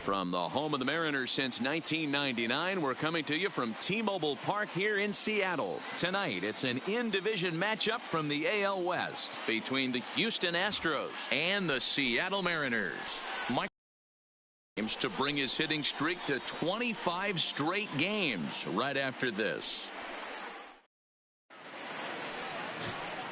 From the home of the Mariners since 1999, we're coming to you from T-Mobile Park here in Seattle. Tonight, it's an in-division matchup from the AL West between the Houston Astros and the Seattle Mariners. Mike aims to bring his hitting streak to 25 straight games right after this.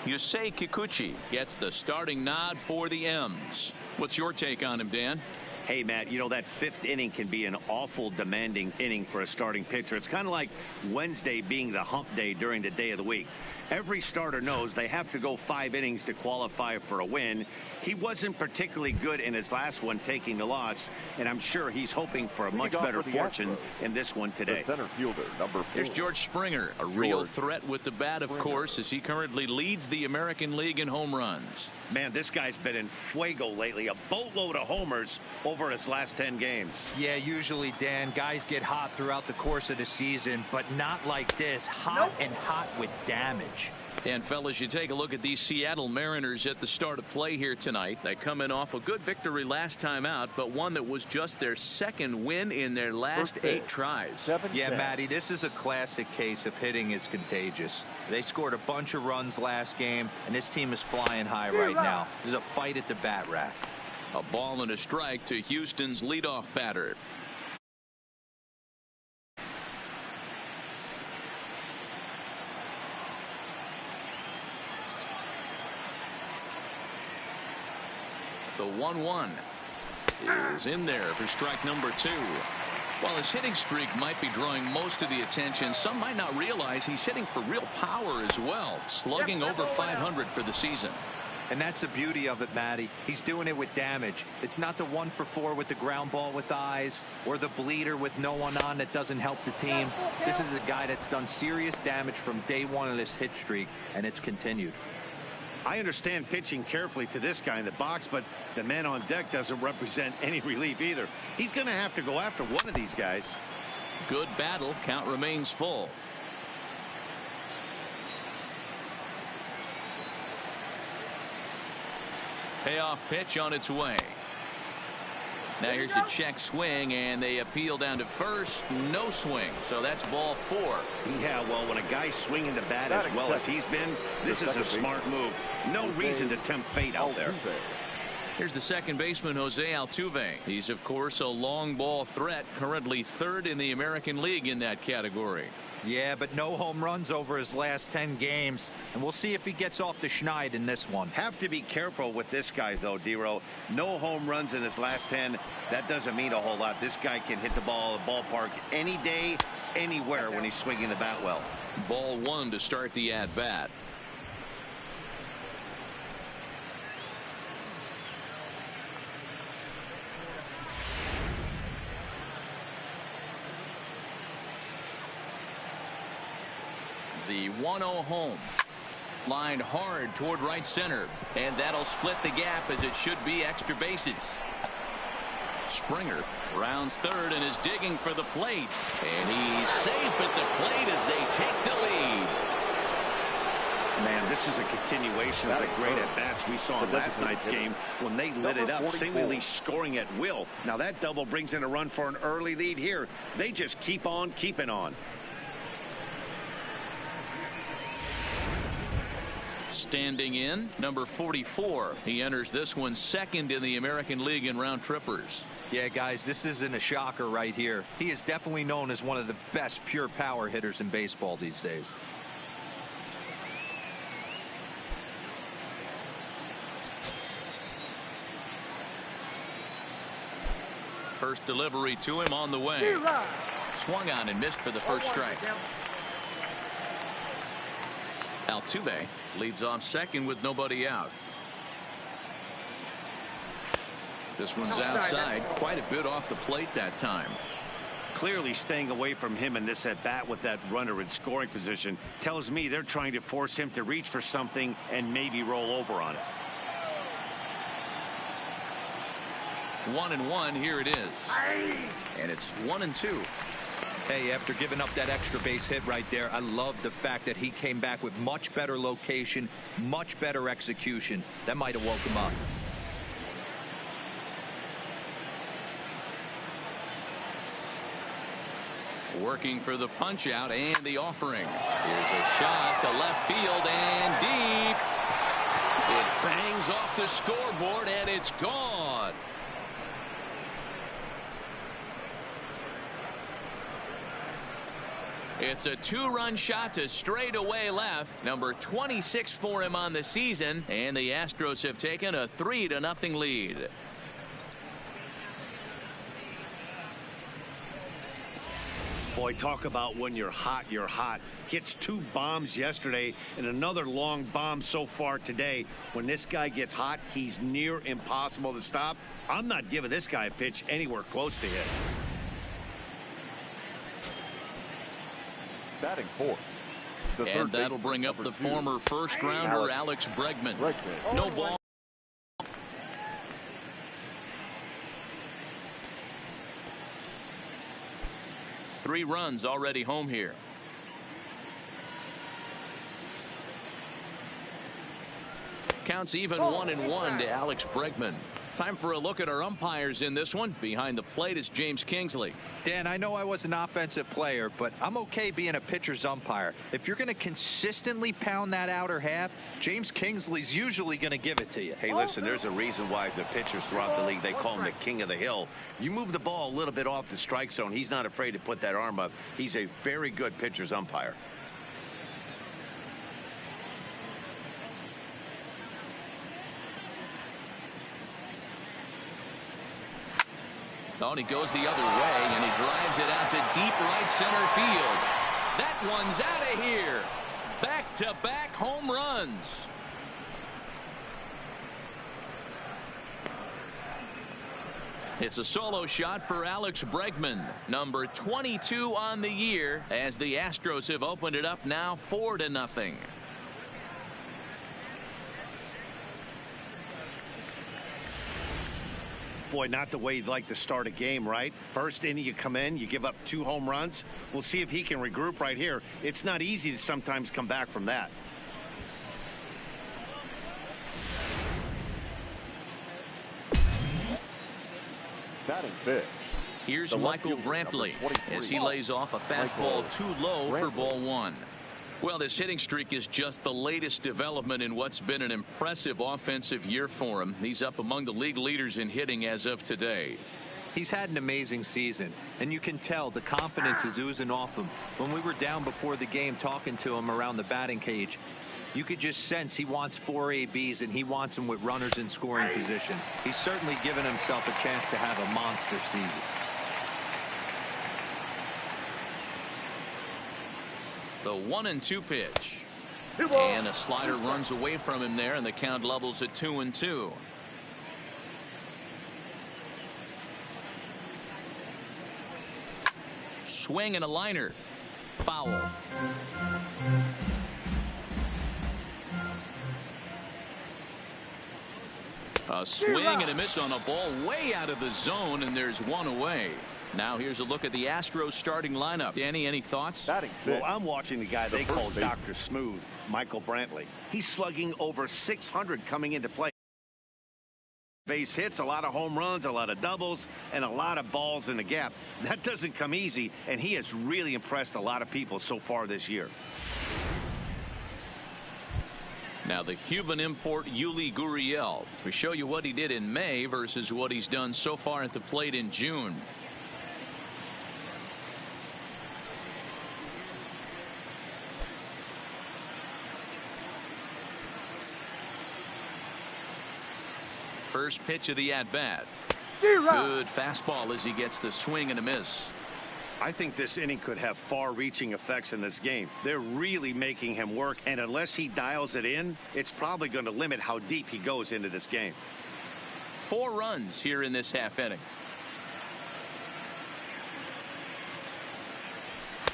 Yusei Kikuchi gets the starting nod for the M's. What's your take on him, Dan? Hey, Matt, you know, that fifth inning can be an awful demanding inning for a starting pitcher. It's kind of like Wednesday being the hump day during the day of the week. Every starter knows they have to go 5 innings to qualify for a win. He wasn't particularly good in his last one, taking the loss, and I'm sure he's hoping for a much better fortune in this one today. The center fielder, number 4. Here's George Springer, a real threat with the bat, of course, as he currently leads the American League in home runs. Man, this guy's been in fuego lately. A boatload of homers over his last 10 games. Yeah, usually, Dan, guys get hot throughout the course of the season, but not like this. Hot and hot with damage. And, fellas, you take a look at these Seattle Mariners at the start of play here tonight. They come in off a good victory last time out, but one that was just their second win in their last 8 tries. Yeah, Matty, this is a classic case of hitting is contagious. They scored a bunch of runs last game, and this team is flying high right now. There's a fight at the bat rack. A ball and a strike to Houston's leadoff batter. The 1-1 is in there for strike number 2. While his hitting streak might be drawing most of the attention, some might not realize he's hitting for real power as well, slugging over 500 for the season. And that's the beauty of it, Matty. He's doing it with damage. It's not the 1 for 4 with the ground ball with eyes or the bleeder with no one on that doesn't help the team. This is a guy that's done serious damage from day 1 of this hit streak, and it's continued. I understand pitching carefully to this guy in the box, but the man on deck doesn't represent any relief either. He's going to have to go after one of these guys. Good battle. Count remains full. Payoff pitch on its way. Now here's a check swing, and they appeal down to first. No swing, so that's ball 4. Yeah, well, when a guy's swinging the bat as well as he's been, this is a smart move. No reason to tempt fate out there. Here's the second baseman, Jose Altuve. He's, of course, a long ball threat, currently 3rd in the American League in that category. Yeah, but no home runs over his last 10 games, and we'll see if he gets off the schneid in this one. Have to be careful with this guy, though, Dero. No home runs in his last 10. That doesn't mean a whole lot. This guy can hit the ball at the ballpark any day, anywhere when he's swinging the bat well. Ball 1 to start the at-bat. The 1-0 home. Lined hard toward right center. And that'll split the gap as it should be extra bases. Springer rounds third and is digging for the plate. And he's safe at the plate as they take the lead. Man, this is a continuation of the great at-bats we saw in last night's game when they lit it up, seemingly scoring at will. Now that double brings in a run for an early lead here. They just keep on keeping on. Standing in, number 44. He enters this one 2nd in the American League in round trippers. Yeah, guys, this isn't a shocker right here. He is definitely known as one of the best pure power hitters in baseball these days. First delivery to him on the way. Swung on and missed for the first strike. Altuve leads off second with nobody out. This one's outside, quite a bit off the plate that time. Clearly staying away from him in this at-bat with that runner in scoring position tells me they're trying to force him to reach for something and maybe roll over on it. 1-1, here it is. And it's 1-2. Hey, after giving up that extra base hit right there, I love the fact that he came back with much better location, much better execution. That might have woke him up. Working for the punch out and the offering. Here's a shot to left field and deep. It bangs off the scoreboard and it's gone. It's a 2-run shot to straightaway left. Number 26 for him on the season, and the Astros have taken a 3-0 lead. Boy, talk about when you're hot, you're hot. Hits 2 bombs yesterday and another long bomb so far today. When this guy gets hot, he's near impossible to stop. I'm not giving this guy a pitch anywhere close to hit. Batting fourth. And that'll bring up the former first-rounder Alex Bregman. No ball. Three runs already home here. Counts even 1-1 to Alex Bregman. Time for a look at our umpires in this one. Behind the plate is James Kingsley. Dan, I know I was an offensive player, but I'm okay being a pitcher's umpire. If you're going to consistently pound that outer half, James Kingsley's usually going to give it to you. Hey, listen, there's a reason why the pitchers throughout the league, they call him the king of the hill. You move the ball a little bit off the strike zone, he's not afraid to put that arm up. He's a very good pitcher's umpire. Oh, and he goes the other way, and he drives it out to deep right center field. That one's out of here. Back-to-back home runs. It's a solo shot for Alex Bregman, number 22 on the year, as the Astros have opened it up now 4-0. Boy, not the way you'd like to start a game, right? First inning, you come in, you give up 2 home runs. We'll see if he can regroup right here. It's not easy to sometimes come back from that. Batting fifth. Here's Michael Brantley as he lays off a fastball too low for ball 1. Well, this hitting streak is just the latest development in what's been an impressive offensive year for him. He's up among the league leaders in hitting as of today. He's had an amazing season, and you can tell the confidence is oozing off him. When we were down before the game talking to him around the batting cage, you could just sense he wants 4 ABs and he wants them with runners in scoring position. He's certainly given himself a chance to have a monster season. The 1-2 pitch. And a slider runs away from him there, and the count levels at 2-2. Swing and a liner. Foul. A swing and a miss on a ball way out of the zone, and there's one away. Now here's a look at the Astros starting lineup. Danny, any thoughts? Well, I'm watching the guy they call Dr. Smooth, Michael Brantley. He's slugging over 600 coming into play. Base hits, a lot of home runs, a lot of doubles, and a lot of balls in the gap. That doesn't come easy, and he has really impressed a lot of people so far this year. Now the Cuban import Yuli Gurriel. We show you what he did in May versus what he's done so far at the plate in June. First pitch of the at-bat. Good fastball as he gets the swing and a miss. I think this inning could have far-reaching effects in this game. They're really making him work, and unless he dials it in, it's probably going to limit how deep he goes into this game. 4 runs here in this half inning.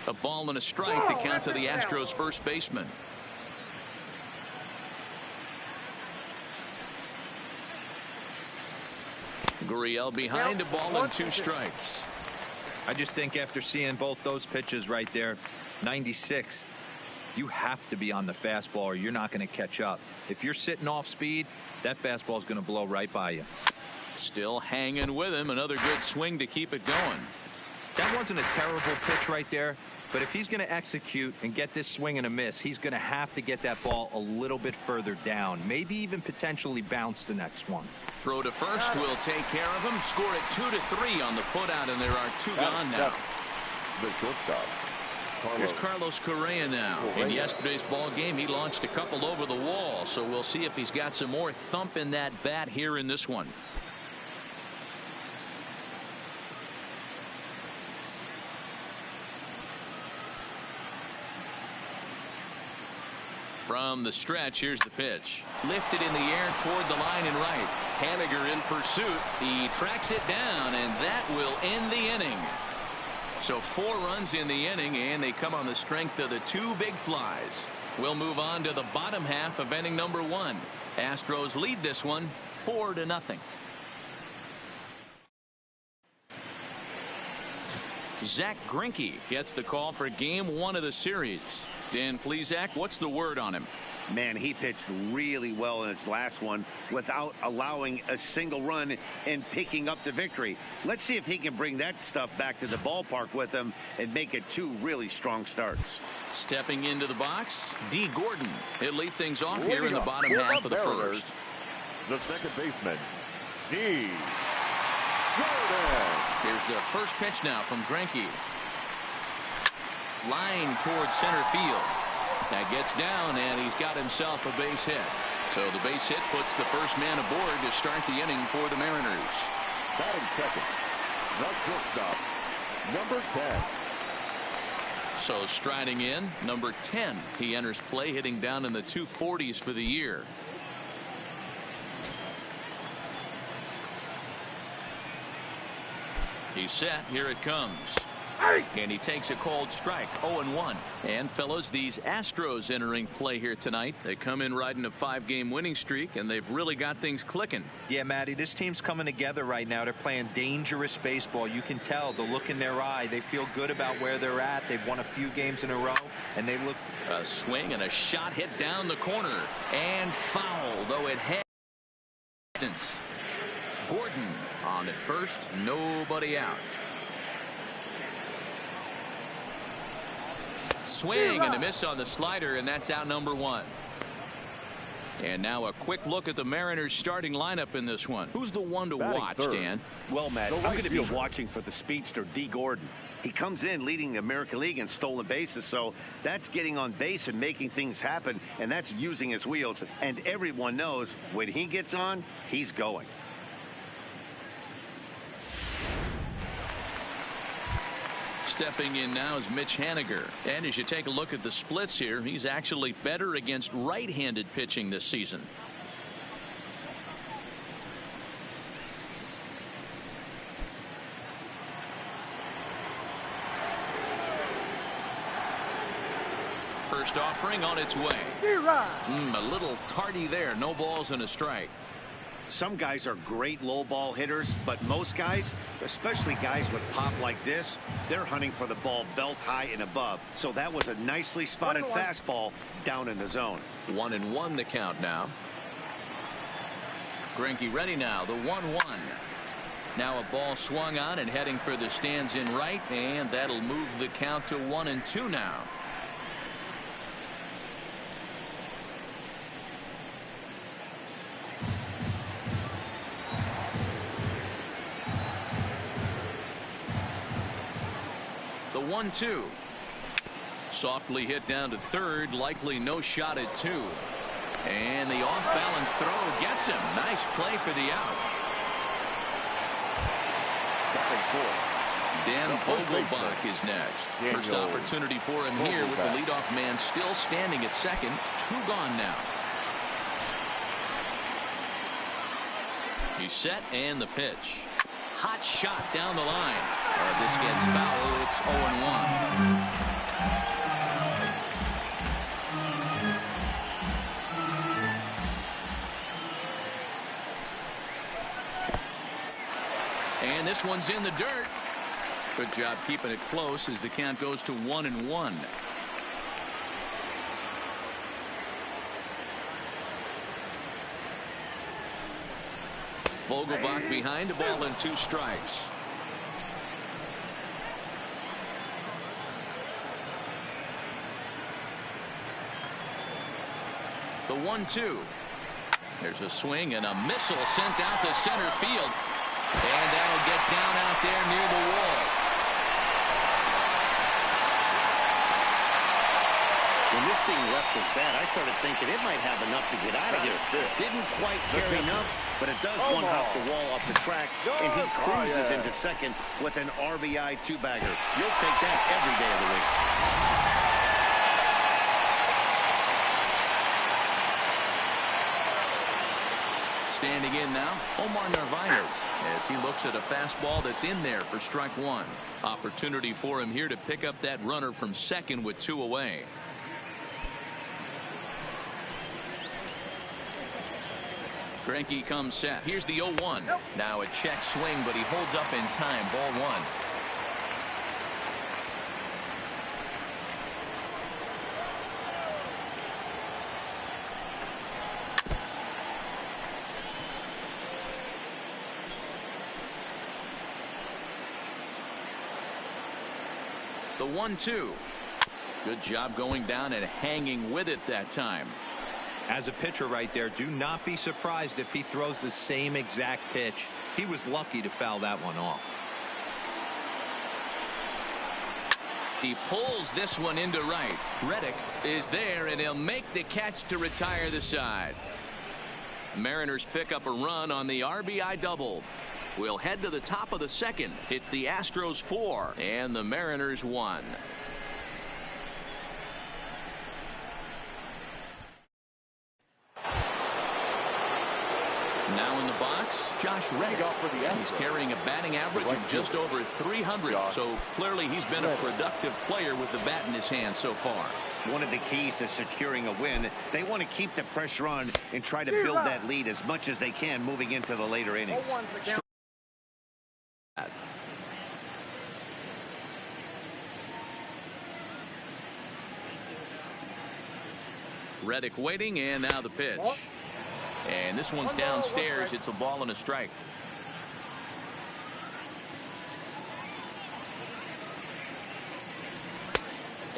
A ball and a strike to count to the Astros first baseman. Gurriel behind a ball and 2 strikes. I just think after seeing both those pitches right there, 96, you have to be on the fastball or you're not going to catch up. If you're sitting off speed, that fastball is going to blow right by you. Still hanging with him. Another good swing to keep it going. That wasn't a terrible pitch right there, but if he's going to execute and get this swing and a miss, he's going to have to get that ball a little bit further down, maybe even potentially bounce the next one. Throw to first will take care of him. Score it 2-3 on the putout, and there are two gone now. The shortstop. Here's Carlos Correa now. In yesterday's ball game, he launched a couple over the wall, so we'll see if he's got some more thump in that bat here in this one. From the stretch, here's the pitch. Lifted in the air toward the line and right. Haniger in pursuit. He tracks it down, and that will end the inning. So 4 runs in the inning, and they come on the strength of the 2 big flies. We'll move on to the bottom half of inning number 1. Astros lead this one 4-0. Zach Greinke gets the call for game 1 of the series. Dan, please, Zach, what's the word on him? Man, he pitched really well in his last one without allowing a single run and picking up the victory. Let's see if he can bring that stuff back to the ballpark with him and make it 2 really strong starts. Stepping into the box, D. Gordon. He'll lead things off here in the bottom half of the first. The second baseman, D. Gordon. Here's the first pitch now from Greinke. Line towards center field. That gets down, and he's got himself a base hit. So the base hit puts the first man aboard to start the inning for the Mariners. Batting second, the shortstop, number 10. So striding in, number 10. He enters play, hitting down in the 240s for the year. He's set. Here it comes. And he takes a cold strike. 0-1. And fellas, these Astros entering play here tonight. They come in riding a 5-game winning streak, and they've really got things clicking. Yeah, Matty, this team's coming together right now. They're playing dangerous baseball. You can tell the look in their eye. They feel good about where they're at. They've won a few games in a row, and they look. A swing and a shot hit down the corner and fouled, though it had distance. Gordon on at first, nobody out. Swing and a miss on the slider, and that's out number 1. And now a quick look at the Mariners starting lineup in this one. Who's the one to watch, Dan? Well, Matt, I'm going to be watching for the speedster D. Gordon. He comes in leading the American League in stolen bases, so that's getting on base and making things happen, and that's using his wheels. And everyone knows when he gets on, he's going. Stepping in now is Mitch Haniger. And as you take a look at the splits here, he's actually better against right-handed pitching this season. First offering on its way. A little tardy there. No balls and a strike. Some guys are great low ball hitters, but most guys, especially guys with pop like this, they're hunting for the ball belt high and above. So that was a nicely spotted fastball down in the zone. 1-1 the count now. Greinke ready now. The 1-1. Now a ball swung on and heading for the stands in right, and that'll move the count to 1-2 now. The 1-2. Softly hit down to third. Likely no shot at 2. And the off-balance throw gets him. Nice play for the out. Dan Vogelbach is next. First opportunity for him here with the leadoff man still standing at second. 2 gone now. He's set, and the pitch. Hot shot down the line. This gets foul. It's 0-1. And this one's in the dirt. Good job keeping it close as the count goes to 1-1. Vogelbach behind, a ball and 2 strikes. The 1-2. There's a swing and a missile sent out to center field. And that'll get down out there near the wall. When this thing left his bat, I started thinking it might have enough to get out of here. Didn't quite carry enough, but it does one hop the wall off the track, and he cruises into second with an RBI two-bagger. You'll take that every day of the week. Standing in now, Omar Narvaez, as he looks at a fastball that's in there for strike one. Opportunity for him here to pick up that runner from second with 2 away. Greinke comes set. Here's the 0-1. Now a check swing, but he holds up in time. Ball 1. The 1-2. Good job going down and hanging with it that time. As a pitcher right there, do not be surprised if he throws the same exact pitch. He was lucky to foul that one off. He pulls this one into right. Reddick is there, and he'll make the catch to retire the side. Mariners pick up a run on the RBI double. We'll head to the top of the second. It's the Astros 4 and the Mariners 1. Now in the box, Josh Reddick. He's carrying a batting average of just over 300. So clearly he's been a productive player with the bat in his hand so far. One of the keys to securing a win, they want to keep the pressure on and try to build that lead as much as they can moving into the later innings. Reddick waiting, and now the pitch. And this one's downstairs. It's a ball and a strike.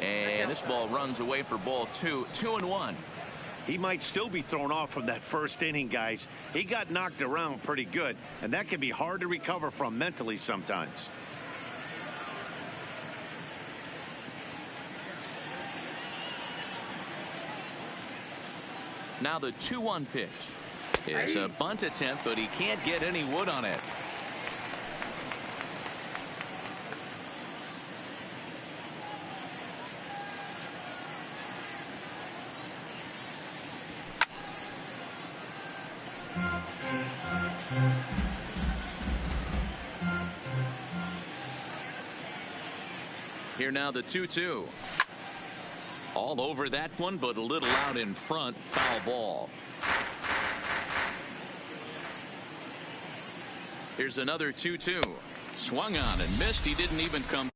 And this ball runs away for ball 2. 2-1. He might still be thrown off from that first inning, guys. He got knocked around pretty good, and that can be hard to recover from mentally sometimes. Now the 2-1 pitch. It's a bunt attempt, but he can't get any wood on it. Here now the 2-2. All over that one, but a little out in front. Foul ball. Here's another 2-2. Swung on and missed. He didn't even come.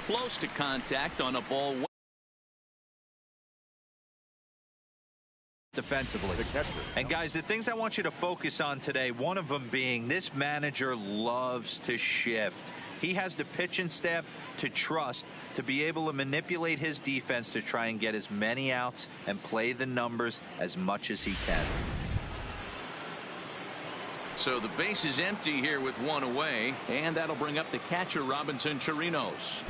Close to contact on a ball. Defensively. And guys, the things I want you to focus on today, one of them being this manager loves to shift. He has the pitching staff to trust to be able to manipulate his defense to try and get as many outs and play the numbers as much as he can. So the base is empty here with 1 away, and that'll bring up the catcher, Robinson Chirinos.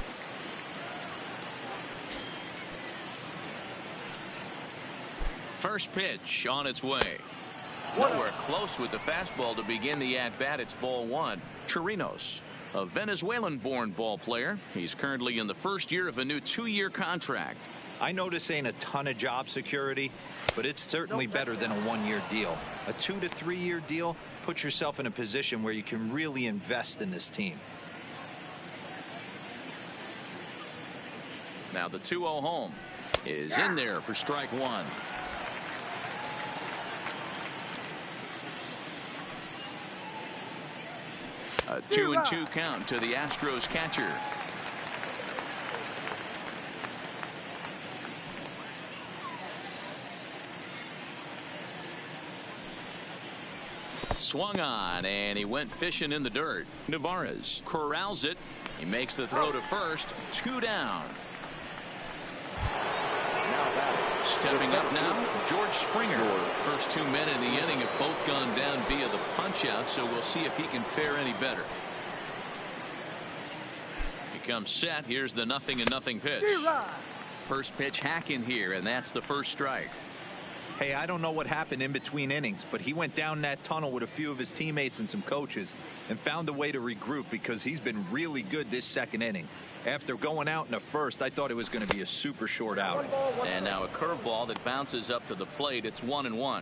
First pitch on its way. Nowhere close with the fastball to begin the at-bat. It's ball 1. Chirinos, a Venezuelan-born ball player. He's currently in the first year of a new 2-year contract. I know this ain't a ton of job security, but it's certainly better than a 1-year deal. A 2 to 3 year deal puts yourself in a position where you can really invest in this team. Now the 2-0 home is in there for strike one. A 2-2 count to the Astros catcher. Swung on, and he went fishing in the dirt. Navarez corrals it. He makes the throw to first. 2 down. Stepping up now, George Springer. First 2 men in the inning have both gone down via the punch-out, so we'll see if he can fare any better. He comes set. Here's the 0-0 pitch. First pitch hacking here, and that's the first strike. Hey, I don't know what happened in between innings, but he went down that tunnel with a few of his teammates and some coaches and found a way to regroup because he's been really good this second inning. After going out in the first, I thought it was going to be a super short outing. And now a curveball that bounces up to the plate. It's 1-1.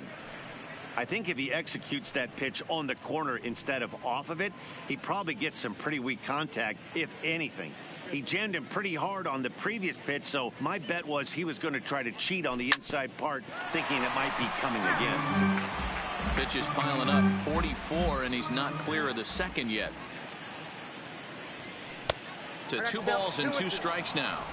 I think if he executes that pitch on the corner instead of off of it, he probably gets some pretty weak contact, if anything. He jammed him pretty hard on the previous pitch, so my bet was he was going to try to cheat on the inside part, thinking it might be coming again. Pitch is piling up, 44, and he's not clear of the second yet. To 2 balls and 2 strikes now.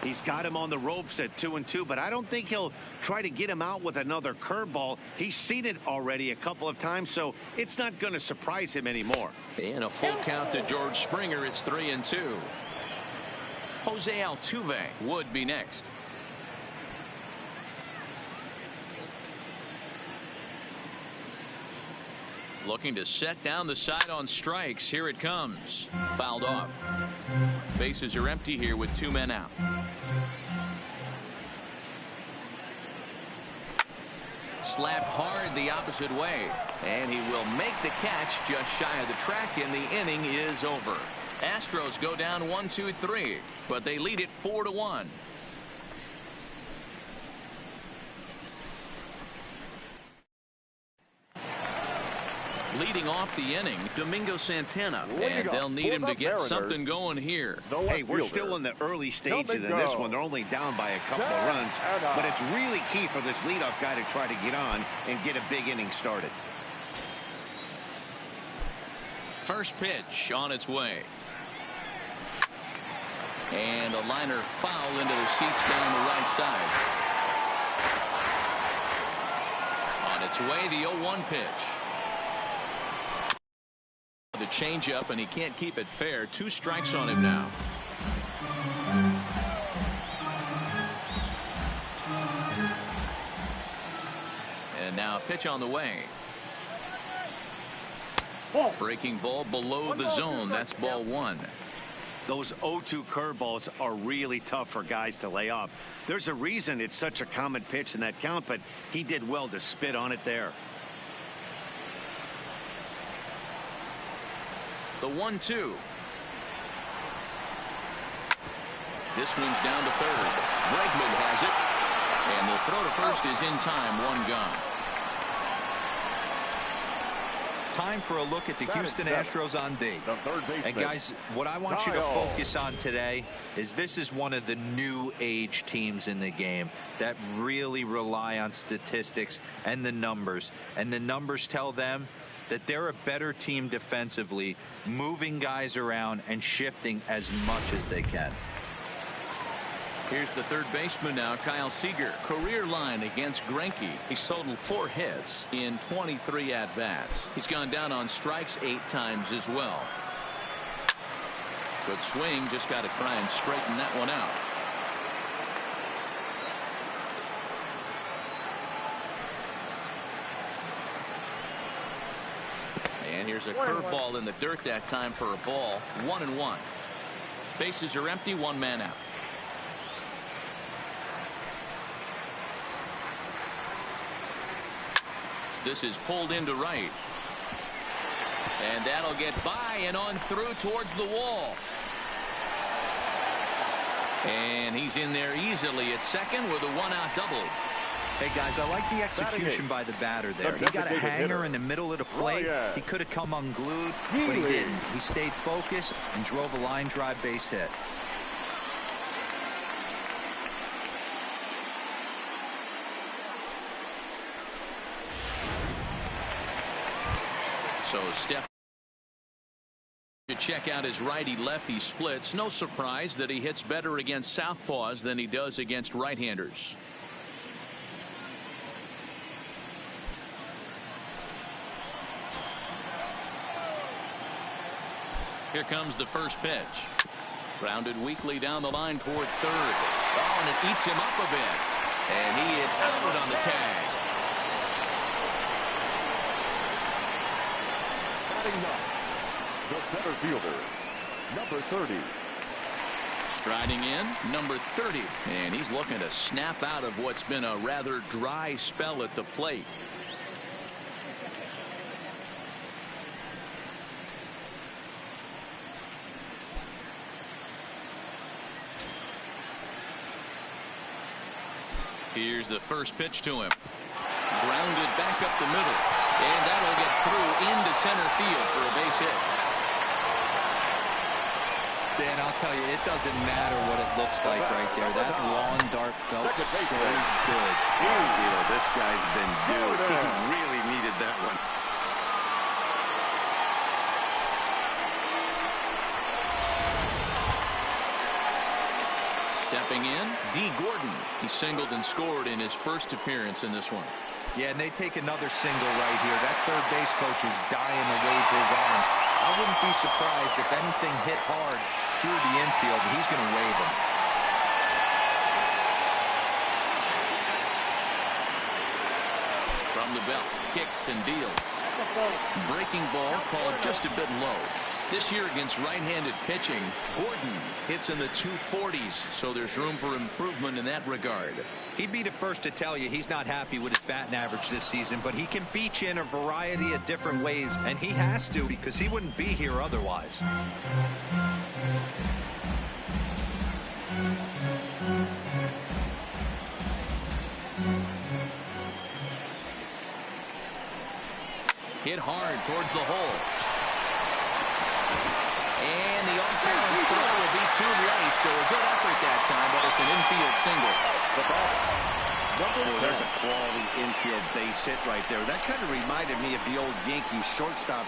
He's got him on the ropes at 2-2, but I don't think he'll try to get him out with another curveball. He's seen it already a couple of times, so it's not going to surprise him anymore. And a full count to George Springer. It's 3-2. Jose Altuve would be next. Looking to set down the side on strikes. Here it comes. Fouled off. Bases are empty here with 2 men out. Slapped hard the opposite way, and he will make the catch just shy of the track, and the inning is over. Astros go down 1-2-3, but they lead it 4-1. Leading off the inning, Domingo Santana, and they'll need him to get something going here. Hey, we're still in the early stages in this one. They're only down by a couple of runs, but it's really key for this leadoff guy to try to get on and get a big inning started. First pitch on its way. And a liner foul into the seats down the right side. On its way, the 0-1 pitch. The changeup, and he can't keep it fair. 2 strikes on him now. And now a pitch on the way. Breaking ball below the zone. That's ball 1. Those 0-2 curveballs are really tough for guys to lay off. There's a reason it's such a common pitch in that count, but he did well to spit on it there. The 1-2. This one's down to third. Bregman has it, and the throw to first is in time. 1 gone. Time for a look at the Houston Astros on D. And guys, what I want you to focus on today is this is one of the new age teams in the game that really rely on statistics and the numbers. And the numbers tell them that they're a better team defensively, moving guys around and shifting as much as they can. Here's the third baseman now, Kyle Seager. Career line against Greinke. He's totaled 4 hits in 23 at-bats. He's gone down on strikes 8 times as well. Good swing, just got to try and straighten that one out. And here's a curveball in the dirt that time for a ball. 1-1. Bases are empty, 1 man out. This is pulled into right. And that'll get by and on through towards the wall. And he's in there easily at second with a 1-out double. Hey, guys, I like the execution by the batter there. He got a hanger in the middle of the plate. He could have come unglued, but he didn't. He stayed focused and drove a line drive base hit. So Steph to check out his righty-lefty splits. No surprise that he hits better against southpaws than he does against right-handers. Here comes the first pitch. Grounded weakly down the line toward third. Oh, and it eats him up a bit. And he is out on the tag. Batting up, the center fielder, number 30. Striding in, number 30. And he's looking to snap out of what's been a rather dry spell at the plate. Here's the first pitch to him. Grounded back up the middle. And that'll get through into center field for a base hit. Dan, I'll tell you, it doesn't matter what it looks like right there. That lawn dart felt so good. This guy's been due. He really needed that one. Stepping in, D. Gordon. He singled and scored in his first appearance in this one. Yeah, and they take another single right here. That third base coach is dying to wave his arm. I wouldn't be surprised if anything hit hard through the infield. He's going to wave them. From the belt, kicks and deals. Breaking ball called just a bit low. This year against right-handed pitching, Gordon hits in the 240s, so there's room for improvement in that regard. He'd be the first to tell you he's not happy with his batting average this season, but he can beat you in a variety of different ways, and he has to because he wouldn't be here otherwise. Hit hard towards the hole. And the off-balance throw will be too late, so a good effort that time, but it's an infield single. There's a quality infield base hit right there. That kind of reminded me of the old Yankees shortstop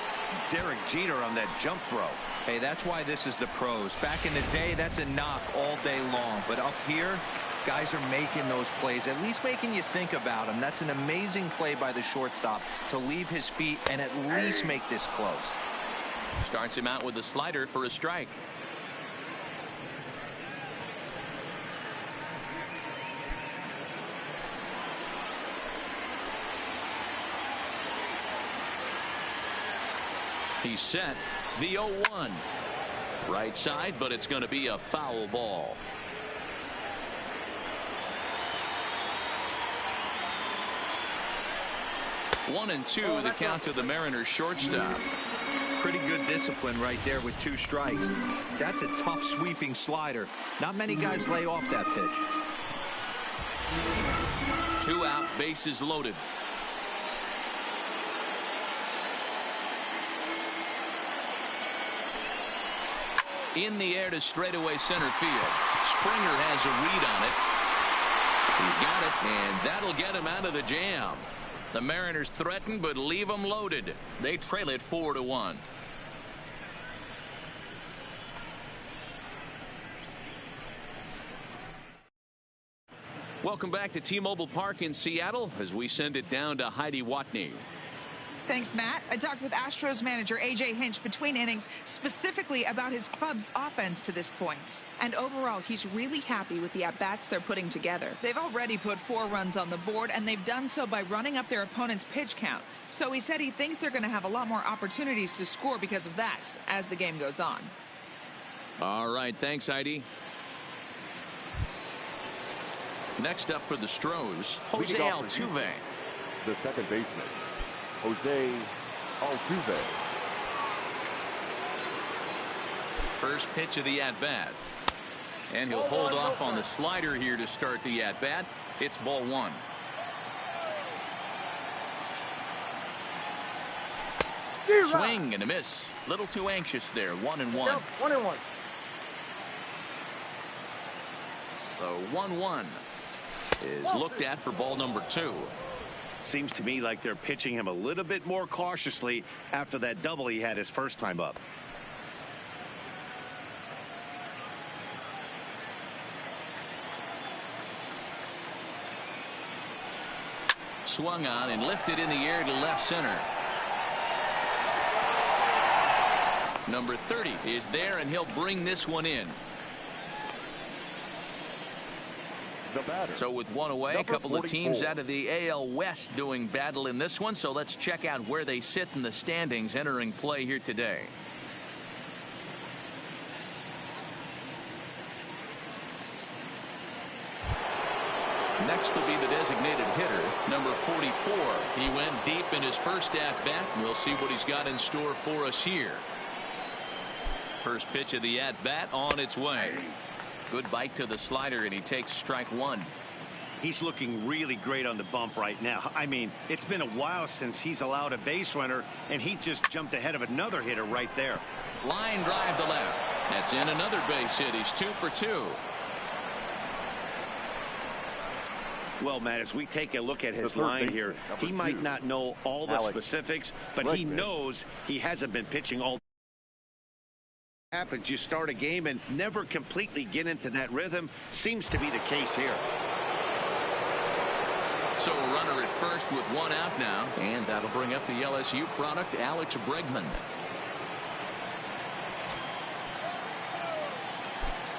Derek Jeter on that jump throw. Hey, that's why this is the pros. Back in the day, that's a knock all day long. But up here, guys are making those plays, at least making you think about them. That's an amazing play by the shortstop to leave his feet and at least make this close. Starts him out with a slider for a strike. He's set. The 0-1. Right side, but it's going to be a foul ball. One and two, the count to the Mariners shortstop. Pretty good discipline right there with 2 strikes. That's a tough sweeping slider. Not many guys lay off that pitch. 2 out, bases loaded. In the air to straightaway center field. Springer has a read on it. He got it, and that'll get him out of the jam. The Mariners threaten, but leave them loaded. They trail it 4-1. Welcome back to T-Mobile Park in Seattle as we send it down to Heidi Watney. Thanks, Matt. I talked with Astros manager A.J. Hinch between innings specifically about his club's offense to this point. And overall, he's really happy with the at-bats they're putting together. They've already put 4 runs on the board, and they've done so by running up their opponent's pitch count. So he said he thinks they're going to have a lot more opportunities to score because of that as the game goes on. All right. Thanks, Heidi. Next up for the Stros, Jose Altuve. The second baseman, Jose Altuve. First pitch of the at-bat. And he'll hold off on the slider here to start the at-bat. It's ball 1. Swing and a miss. Little too anxious there. 1-1. 1-1. The 1-1 is looked at for ball number 2. Seems to me like they're pitching him a little bit more cautiously after that double he had his first time up. Swung on and lifted in the air to left center. Number 30 is there, and he'll bring this one in. So with one away, a couple of teams out of the AL West doing battle in this one. So let's check out where they sit in the standings entering play here today. Next will be the designated hitter, number 44. He went deep in his first at-bat, and we'll see what he's got in store for us here. First pitch of the at-bat on its way. Good bite to the slider, and he takes strike one. He's looking really great on the bump right now. I mean, it's been a while since he's allowed a base runner, and he just jumped ahead of another hitter right there. Line drive to left. That's in another base hit. He's 2 for 2. Well, Matt, as we take a look at his line here, he might not know all the specifics, but he knows he hasn't been pitching all. Happens, you start a game and never completely get into that rhythm. Seems to be the case here. So a runner at first with one out now, and that'll bring up the LSU product, Alex Bregman.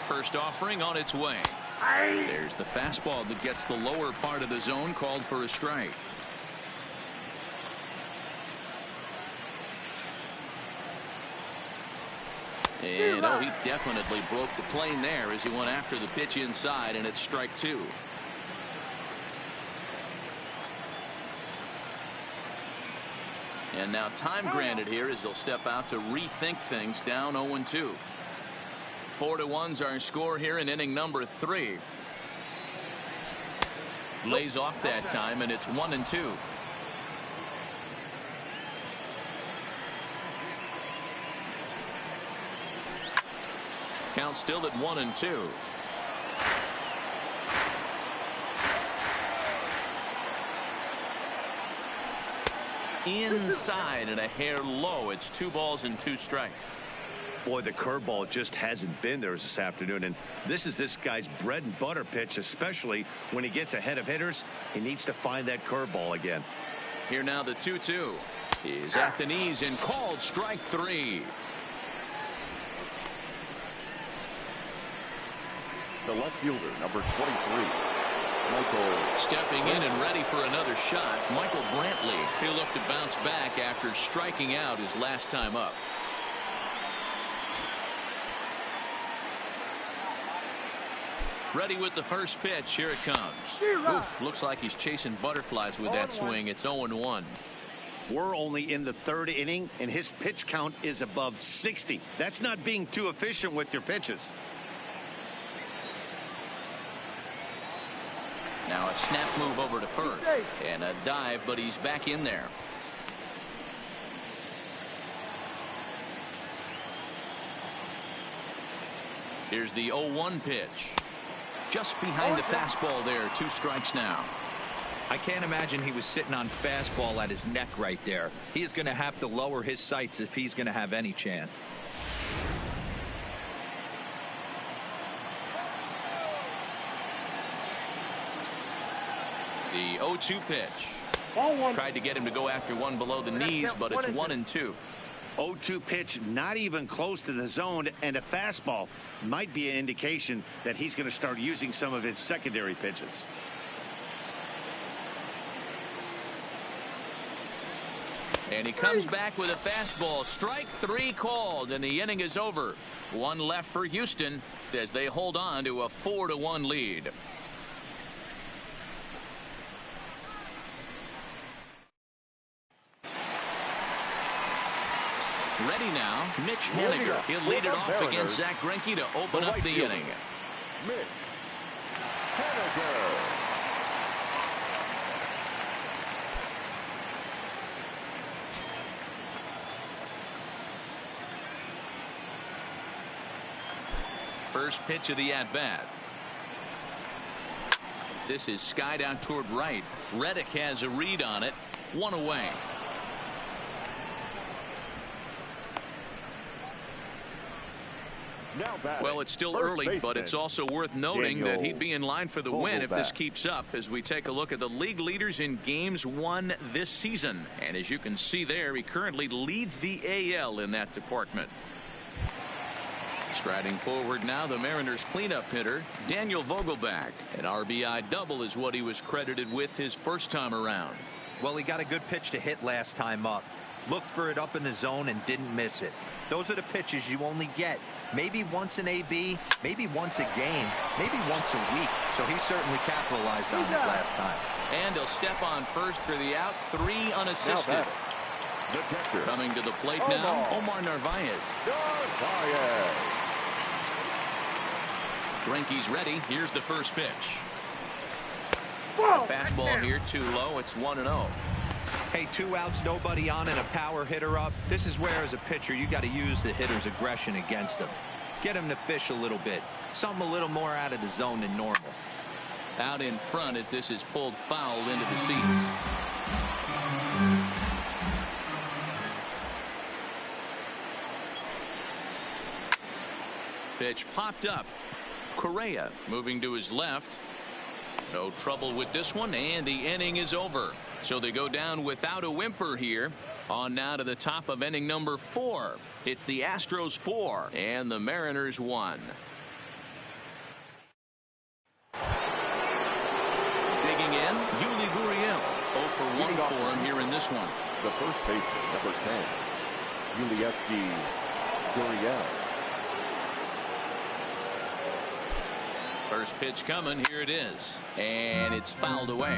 First offering on its way. There's the fastball that gets the lower part of the zone, called for a strike. And oh, he definitely broke the plane there as he went after the pitch inside, and it's strike two. And now time granted here as they'll step out to rethink things, down 0-2. 4-1's our score here in inning number 3. Lays off that time, and it's 1-2. Count still at 1-2. Inside and a hair low. It's 2 balls and 2 strikes. Boy, the curveball just hasn't been there this afternoon, and this is this guy's bread and butter pitch, especially when he gets ahead of hitters. He needs to find that curveball again. Here now the 2-2 is at the knees and called strike 3. The left fielder, number 23, Michael. Stepping in and ready for another shot, Michael Brantley. He'll look to bounce back after striking out his last time up. Ready with the first pitch. Here it comes. Oof, looks like he's chasing butterflies with that swing. It's 0-1. We're only in the 3rd inning, and his pitch count is above 60. That's not being too efficient with your pitches. Now a snap move over to first and a dive, but he's back in there. Here's the 0-1 pitch. Just behind the fastball there. 2 strikes now. I can't imagine he was sitting on fastball at his neck right there. He is going to have to lower his sights if he's going to have any chance. The 0-2 pitch. Tried to get him to go after one below the knees, but it's 1-2. 0-2 pitch, not even close to the zone, and a fastball might be an indication that he's going to start using some of his secondary pitches. And he comes back with a fastball. Strike 3 called, and the inning is over. 1 left for Houston as they hold on to a 4-1 lead. Ready now, Mitch Haniger. He'll lead it off against Zach Greinke to open up the inning. Mitch Haniger. First pitch of the at-bat. This is skied out toward right. Reddick has a read on it. One away. Well, it's still early, but it's also worth noting that he'd be in line for the win if this keeps up as we take a look at the league leaders in games won this season. And as you can see there, he currently leads the AL in that department. Striding forward now, the Mariners cleanup hitter, Daniel Vogelback. An RBI double is what he was credited with his first time around. Well, he got a good pitch to hit last time up. Looked for it up in the zone and didn't miss it. Those are the pitches you only get maybe once an AB, maybe once a game, maybe once a week. So he certainly capitalized on it last time. And he'll step on first for the out. 3 unassisted. Coming to the plate now, Omar Narvaez. Greinke's ready. Here's the first pitch. Fastball here too low. It's 1-0. Hey, 2 outs, nobody on, and a power hitter up. This is where, as a pitcher, you got to use the hitter's aggression against him. Get him to fish a little bit. Something a little more out of the zone than normal. Out in front as this is pulled foul into the seats. Pitch popped up. Correa moving to his left. No trouble with this one, and the inning is over. So they go down without a whimper here. On now to the top of inning number 4. It's the Astros 4 and the Mariners 1. Digging in, Yuli Gurriel. 0 for 1 for him here in this one. The first baseman, number 10, Yuli Gurriel. First pitch coming. Here it is. And it's fouled away.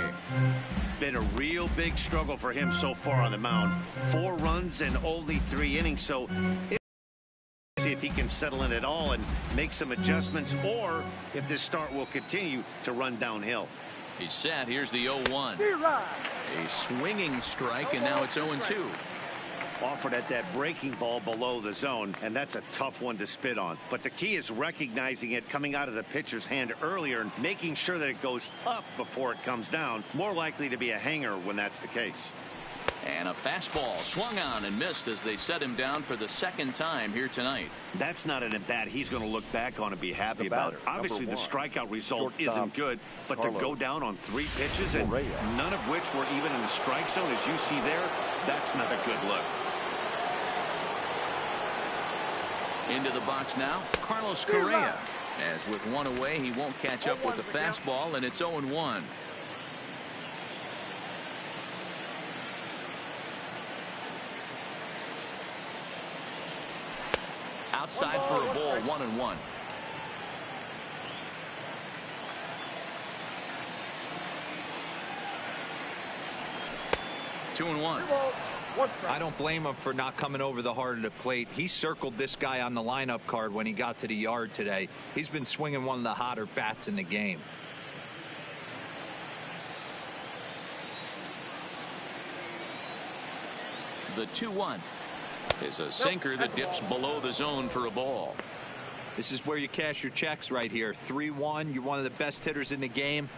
Been a real big struggle for him so far on the mound. 4 runs and only 3 innings. So see if he can settle in at all and make some adjustments, or if this start will continue to run downhill. He's set. Here's the 0-1. A swinging strike, and now it's 0-2. Offered at that breaking ball below the zone, and that's a tough one to spit on. But the key is recognizing it coming out of the pitcher's hand earlier and making sure that it goes up before it comes down. More likely to be a hanger when that's the case. And a fastball swung on and missed as they set him down for the second time here tonight. That's not an at-bat he's going to look back on and be happy about. Obviously, the strikeout result isn't good, but to go down on 3 pitches and none of which were even in the strike zone, as you see there, that's not a good look. Into the box now, Carlos Correa. As with 1 away, he won't catch up with the fastball, and it's 0-1. Outside for a ball, 1-1. Two and one. I don't blame him for not coming over the heart of the plate. He circled this guy on the lineup card when he got to the yard today. He's been swinging one of the hotter bats in the game. The 2-1 is a sinker that dips below the zone for a ball. This is where you cash your checks right here. 3-1. You're one of the best hitters in the game.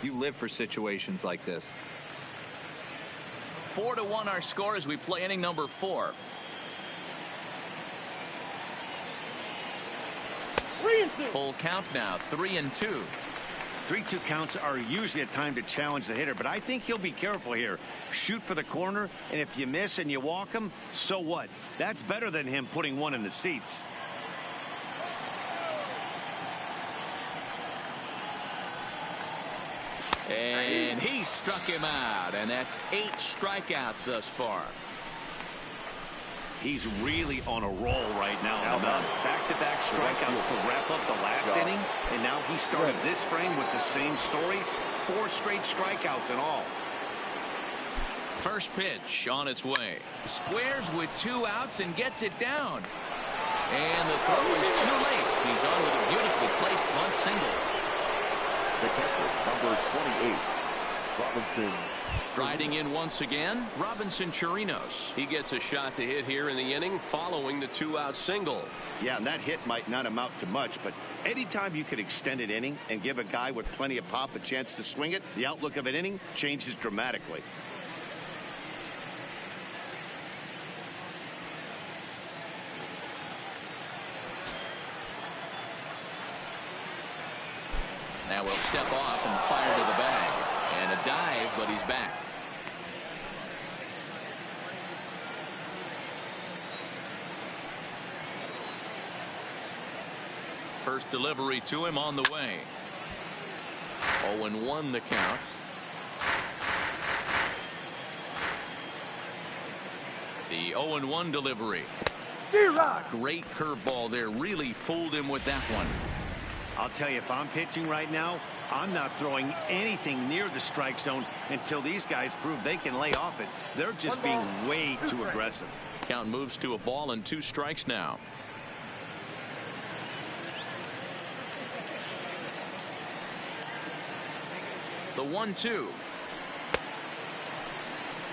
You live for situations like this. 4-1 our score as we play inning number 4. Full count now, 3-2. 3-2 counts are usually a time to challenge the hitter, but I think he'll be careful here. Shoot for the corner, and if you miss and you walk him, so what? That's better than him putting one in the seats. And he struck him out, and that's 8 strikeouts thus far. He's really on a roll right now. Back-to-back strikeouts to wrap up the last inning, and now he started this frame with the same story. 4 straight strikeouts in all. First pitch on its way. Squares with 2 outs and gets it down. And the throw is too late. He's on with a beautifully placed bunt single. The catcher, number 28, Robinson. Striding in once again, Robinson Chirinos. He gets a shot to hit here in the inning following the 2-out single. Yeah, and that hit might not amount to much, but anytime you can extend an inning and give a guy with plenty of pop a chance to swing it, the outlook of an inning changes dramatically. Now we'll step off and fire to the bag. And a dive, but he's back. First delivery to him on the way. 0-1 the count. The 0-1 delivery. Great curveball there. Really fooled him with that one. I'll tell you, if I'm pitching right now, I'm not throwing anything near the strike zone until these guys prove they can lay off it. They're just being way too aggressive. Count moves to a ball and 2 strikes now. The 1-2.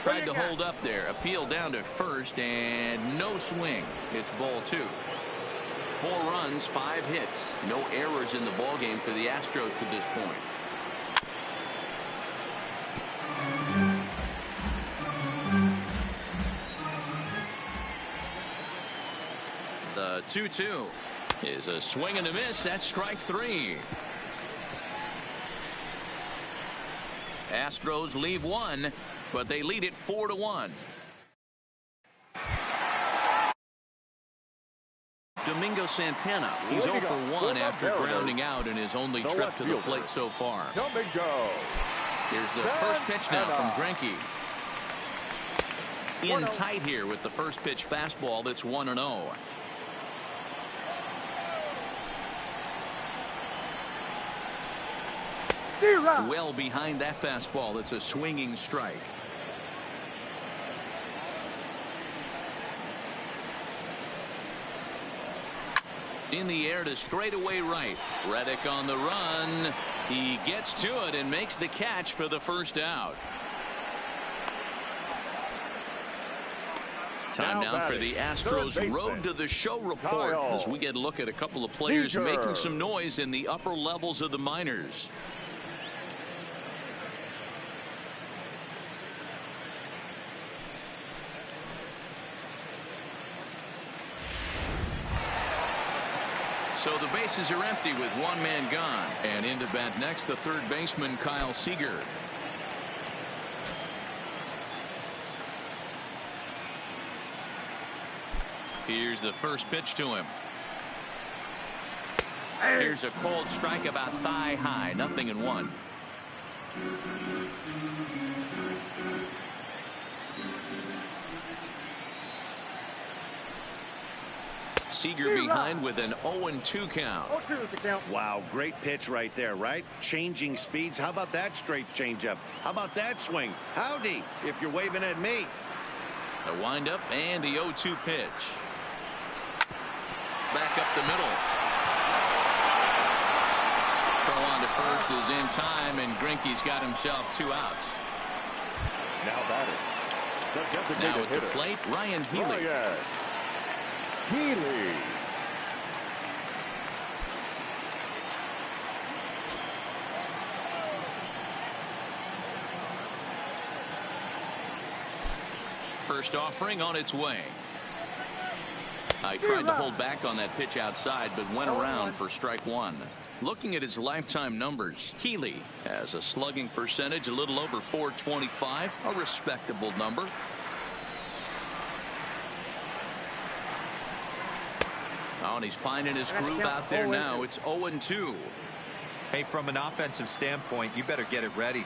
Tried to hold up there. Appeal down to first and no swing. It's ball 2. 4 runs, 5 hits. No errors in the ballgame for the Astros to this point. The 2-2 is a swing and a miss. That's strike 3. Astros leave 1, but they lead it 4-1. Domingo Santana, he's 0 for 1 after grounding out in his only trip to the plate so far. Domingo. Here's the first pitch now from Greinke. In tight here with the first pitch fastball that's 1-0. Well behind that fastball. It's a swinging strike. In the air to straightaway right. Reddick on the run. He gets to it and makes the catch for the first out. Time now for the Astros Road to the Show report as we get a look at a couple of players making some noise in the upper levels of the minors. So the bases are empty with 1 man gone. And into bat next, the third baseman, Kyle Seager. Here's the first pitch to him. Here's a cold strike about thigh high. 0-1. Seager behind with an 0-2 count. Wow, great pitch right there, right? Changing speeds. How about that straight changeup? How about that swing? Howdy, if you're waving at me. The windup and the 0-2 pitch. Back up the middle. Throw on to first is in time, and Greinke's got himself 2 outs. Now batting. Now at the plate, Ryan Healy. Healy. First offering on its way. I tried to hold back on that pitch outside, but went around for strike 1. Looking at his lifetime numbers, Healy has a slugging percentage a little over .425, a respectable number. Oh, and he's finding his groove out there now. It's 0-2. Hey, from an offensive standpoint, you better get it ready.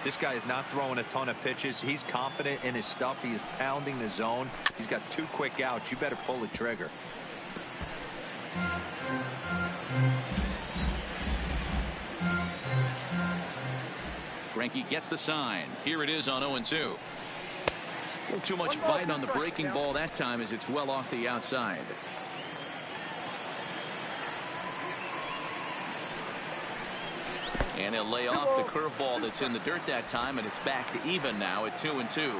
This guy is not throwing a ton of pitches. He's confident in his stuff. He is pounding the zone. He's got 2 quick outs. You better pull the trigger. Greinke gets the sign. Here it is on 0-2. A little too much bite on the breaking ball that time as it's well off the outside. And he'll lay off the curveball that's in the dirt that time, and it's back to even now at 2-2.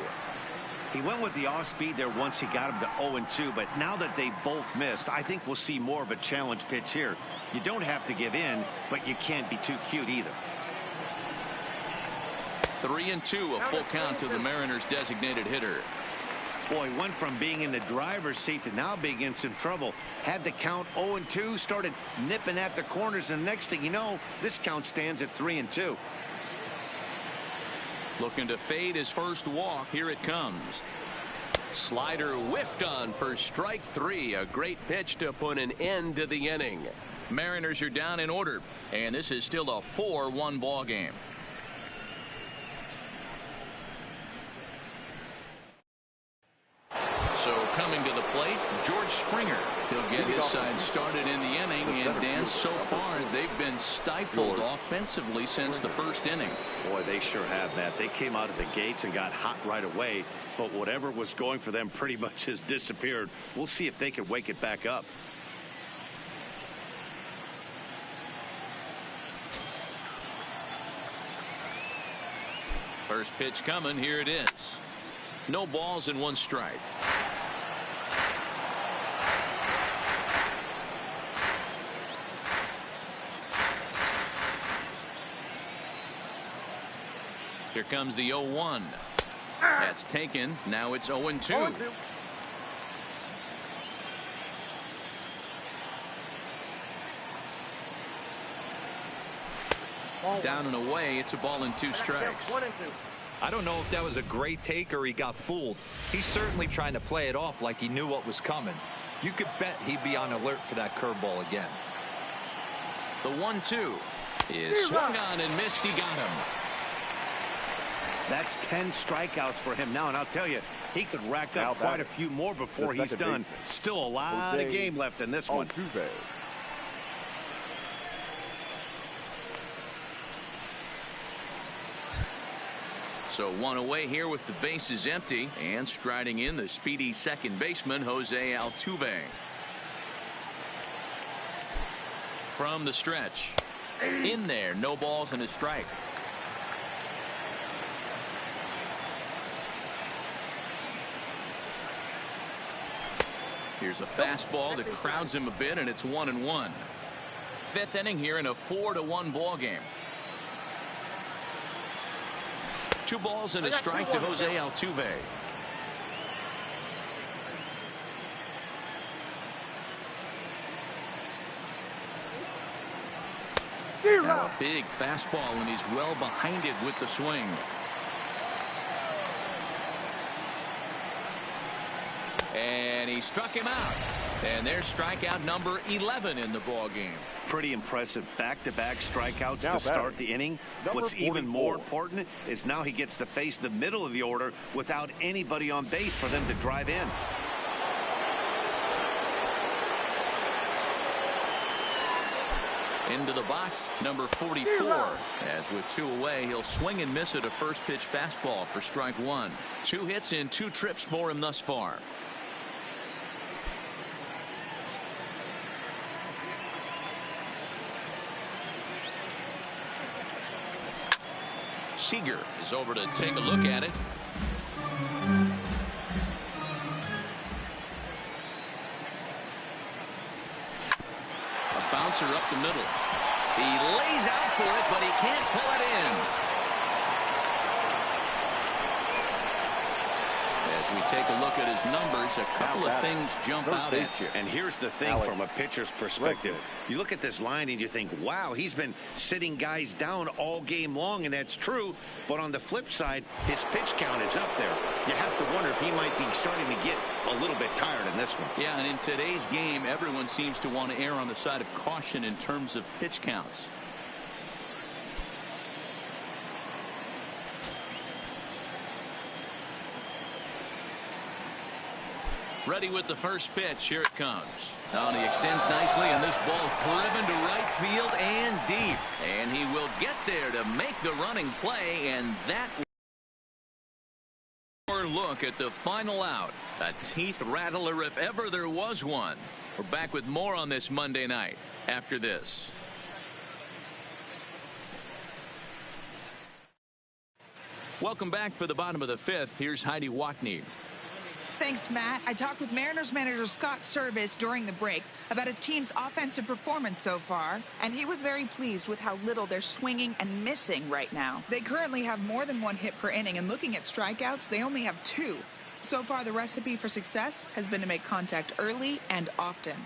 He went with the off speed there once he got him to 0-2, but now that they both missed, I think we'll see more of a challenge pitch here. You don't have to give in, but you can't be too cute either. 3-2, a full count to the Mariners' designated hitter. Boy, went from being in the driver's seat to now being in some trouble. Had the count 0-2, started nipping at the corners, and next thing you know, this count stands at 3-2. Looking to fade his first walk. Here it comes. Slider whiffed on for strike 3. A great pitch to put an end to the inning. Mariners are down in order, and this is still a 4-1 ball game. So coming to the plate, George Springer. He'll get his side started in the inning, and Dan, so far they've been stifled offensively since the first inning. Boy, they sure have, Matt. They came out of the gates and got hot right away, but whatever was going for them pretty much has disappeared. We'll see if they can wake it back up. First pitch coming. Here it is. No balls and 1 strike. Here comes the 0-1. That's taken. Now it's 0-2. Down and away. It's a ball and 2 strikes. I don't know if that was a great take or he got fooled. He's certainly trying to play it off like he knew what was coming. You could bet he'd be on alert for that curveball again. The 1-2 is swung on and missed. He got him. That's 10 strikeouts for him now, and I'll tell you, he could rack up quite a few more before he's done. Still a lot of game left in this one. So 1 away here with the bases empty, and striding in the speedy second baseman Jose Altuve. From the stretch, in there, no balls and a strike. Here's a fastball that crowds him a bit, and it's 1-1. 5th inning here in a 4-1 ball game. 2 balls and a strike to Jose Altuve. Now a big fastball, and he's well behind it with the swing. And he struck him out. And there's strikeout number 11 in the ball game. Pretty impressive back-to-back strikeouts to start the inning. What's even more important is now he gets to face the middle of the order without anybody on base for them to drive in. Into the box, number 44. As with 2 away, he'll swing and miss at a first pitch fastball for strike 1. 2 hits and 2 trips for him thus far. Seager is over to take a look at it. A bouncer up the middle. He lays out for it, but he can't pull it in. As we take a look at his numbers, a couple of things jump out at you. And here's the thing from a pitcher's perspective. You look at this line and you think, wow, he's been sitting guys down all game long, and that's true. But on the flip side, his pitch count is up there. You have to wonder if he might be starting to get a little bit tired in this one. Yeah, and in today's game, everyone seems to want to err on the side of caution in terms of pitch counts. Ready with the first pitch. Here it comes. Now he extends nicely, and this ball driven to right field and deep. And he will get there to make the running play, and that look at the final out. A teeth rattler if ever there was one. We're back with more on this Monday night after this. Welcome back for the bottom of the fifth. Here's Heidi Watney. Thanks, Matt. I talked with Mariners manager Scott Service during the break about his team's offensive performance so far, and he was very pleased with how little they're swinging and missing right now. They currently have more than 1 hit per inning, and looking at strikeouts, they only have 2. So far, the recipe for success has been to make contact early and often.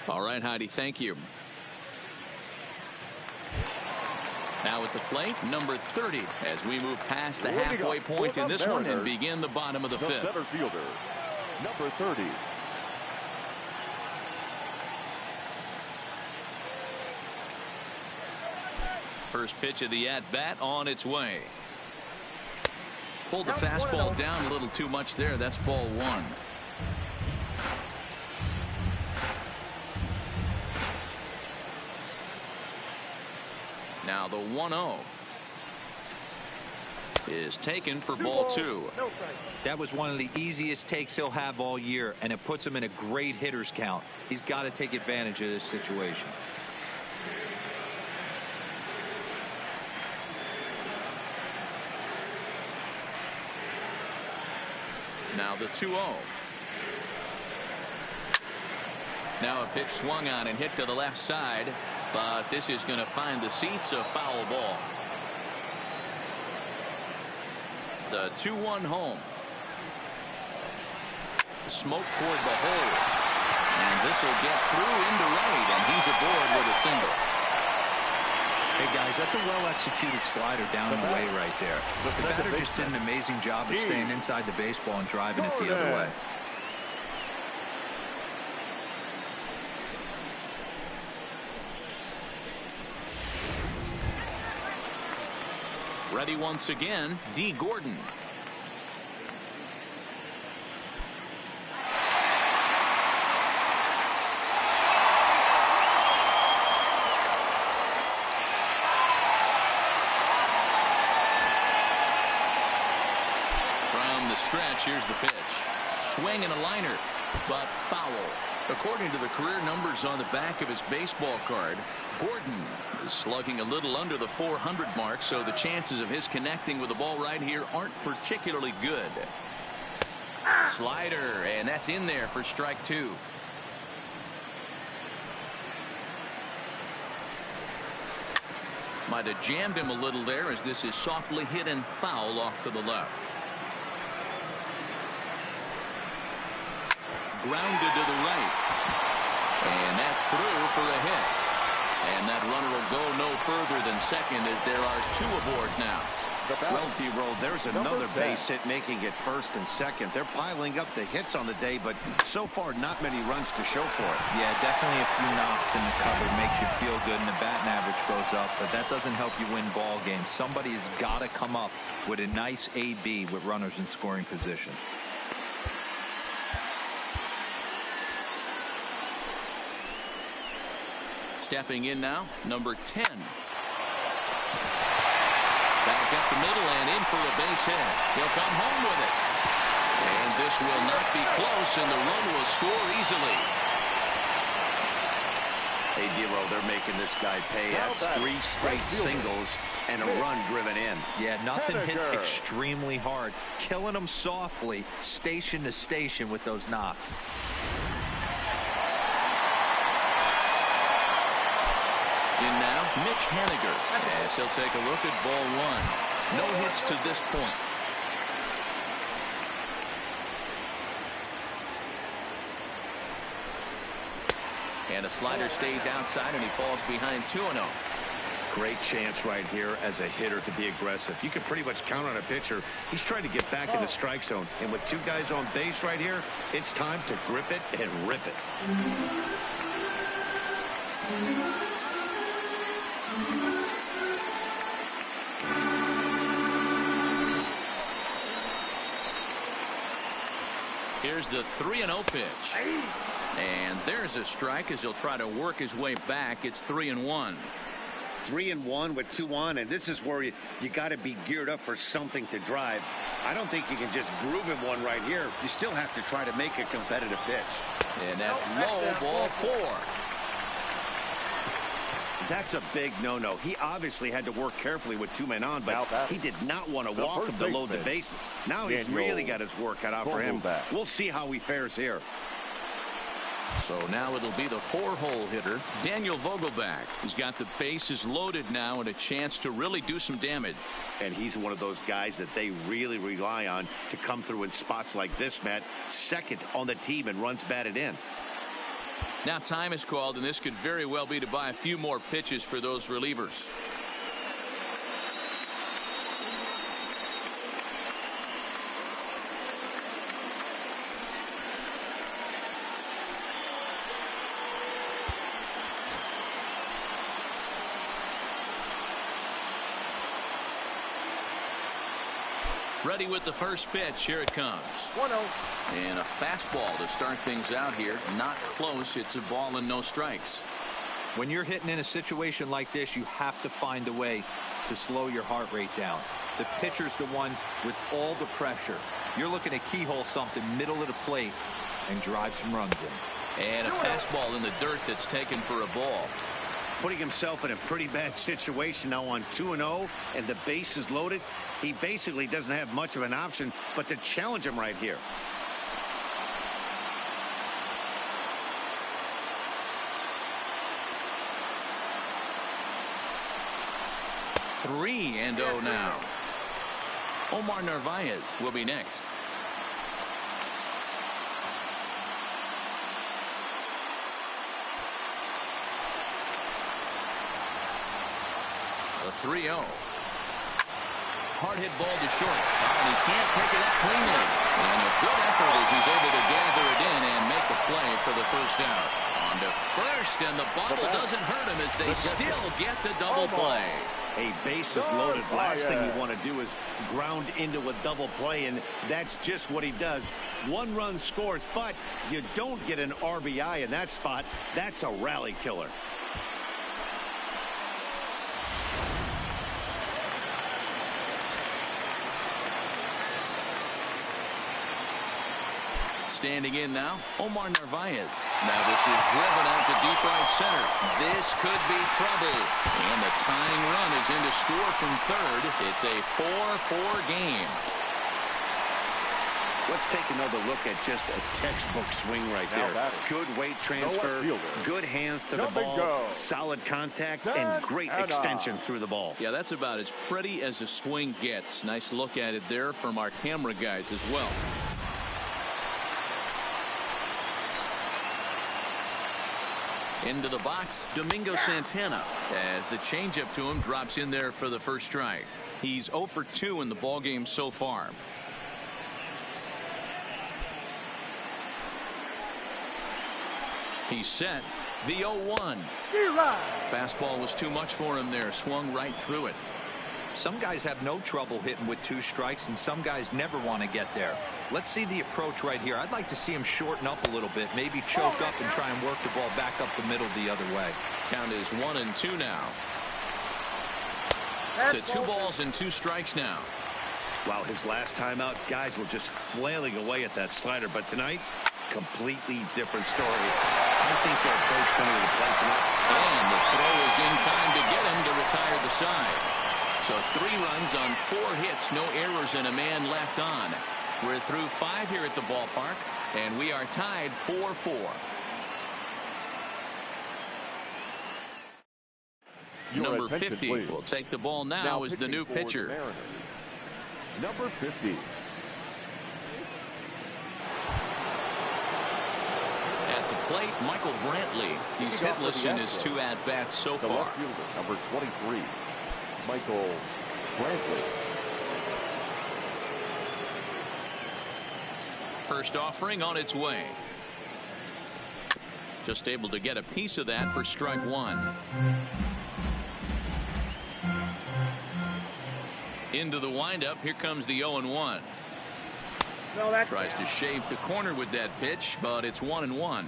All right, Heidi, thank you. Now at the plate, number 30, as we move past the halfway point in this one and begin the bottom of the fifth. Center fielder, number 30. First pitch of the at-bat on its way. Pulled the fastball down a little too much there. That's ball 1. Now the 1-0 is taken for ball 2. That was one of the easiest takes he'll have all year, and it puts him in a great hitter's count. He's got to take advantage of this situation. Now the 2-0. Now a pitch swung on and hit to the left side, but this is going to find the seats, a foul ball. The 2-1 home. Smoke toward the hole, and this will get through into right, and he's aboard with a single. Hey guys, that's a well-executed slider down the way right there. The batter just did an amazing job of staying inside the baseball and driving it the other way. Ready once again, D. Gordon. From the stretch, here's the pitch. Swing and a liner, but foul. According to the career numbers on the back of his baseball card, Gordon is slugging a little under the 400 mark, so the chances of his connecting with the ball right here aren't particularly good. Slider, and that's in there for strike 2. Might have jammed him a little there, as this is softly hit and foul off to the left. Grounded to the right, and that's through for a hit, and that runner will go no further than second, as there are 2 aboard now. Well, D-Roll, there's another base hit, making it first and second. They're piling up the hits on the day, but so far not many runs to show for it. Yeah, definitely a few knocks in the cover makes you feel good, and the batting average goes up, but that doesn't help you win ball games. Somebody has got to come up with a nice AB with runners in scoring position. Stepping in now, number 10. Back up the middle and in for a base hit. He'll come home with it. And this will not be close, and the run will score easily. Hey, D-Roll, they're making this guy pay. That's 3 straight singles and a run driven in. Yeah, nothing hit extremely hard. Killing them softly, station to station with those knocks. In now, Mitch Haniger, as he'll take a look at ball 1. No hits to this point. And a slider stays outside, and he falls behind 2-0. Great chance right here as a hitter to be aggressive. You can pretty much count on a pitcher. He's trying to get back in the strike zone. And with 2 guys on base right here, it's time to grip it and rip it. Here's the 3-0 pitch. And there's a strike as he'll try to work his way back. It's 3-1. 3-1 with 2 on, and this is where you got to be geared up for something to drive. I don't think you can just groove him one right here. You still have to try to make a competitive pitch. And that's low, ball 4. That's a big no-no. He obviously had to work carefully with 2 men on, but he did not want to walk him to load the bases. Now he's really got his work cut out for him. We'll see how he fares here. So now it'll be the 4-hole hitter, Daniel Vogelback. He's got the bases loaded now and a chance to really do some damage. And he's one of those guys that they really rely on to come through in spots like this, Matt. Second on the team and runs batted in. Now time is called, and this could very well be to buy a few more pitches for those relievers. Ready with the first pitch. Here it comes. 1-0. And a fastball to start things out here. Not close. It's a ball and no strikes. When you're hitting in a situation like this, you have to find a way to slow your heart rate down. The pitcher's the one with all the pressure. You're looking to keyhole something middle of the plate and drive some runs in. And a fastball in the dirt that's taken for a ball. Putting himself in a pretty bad situation now on 2-0, and the base is loaded. He basically doesn't have much of an option but to challenge him right here. Three and 0 now. Omar Narvaez will be next. A 3-0. Hard hit ball to short. And he can't pick it up cleanly. And a good effort as he's able to gather it in and make the play for the first out. On to first, and the bobble doesn't hurt him as they still get the double play. A base is loaded. Last thing you want to do is ground into a double play, and that's just what he does. 1 run scores, but you don't get an RBI in that spot. That's a rally killer. Standing in now, Omar Narvaez. Now this is driven out to deep right center. This could be trouble. And the tying run is in to score from third. It's a 4-4 game. Let's take another look at just a textbook swing right there. Good weight transfer, good hands to the ball, solid contact, and great extension through the ball. Yeah, that's about as pretty as a swing gets. Nice look at it there from our camera guys as well. Into the box, Domingo Santana, as the changeup to him drops in there for the first strike. He's 0 for 2 in the ballgame so far. He's set. The 0-1. Fastball was too much for him there. Swung right through it. Some guys have no trouble hitting with 2 strikes, and some guys never want to get there. Let's see the approach right here. I'd like to see him shorten up a little bit, maybe choke up and try and work the ball back up the middle the other way. Count is 1-2 now. To 2 balls and 2 strikes now. Wow, his last time out, guys were just flailing away at that slider, but tonight, completely different story. I think their approach coming to the plate tonight. And the throw is in time to get him to retire the side. So 3 runs on 4 hits, no errors, and a man left on. We're through 5 here at the ballpark, and we are tied 4-4. Number 50 will take the ball now as the new pitcher. Number 50. At the plate, Michael Brantley. He's hitless in his 2 at-bats so far. Left fielder, number 23, Michael Brantley. First offering on its way. Just able to get a piece of that for strike 1. Into the windup. Here comes the 0-1. Tries to shave the corner with that pitch, but it's 1-1.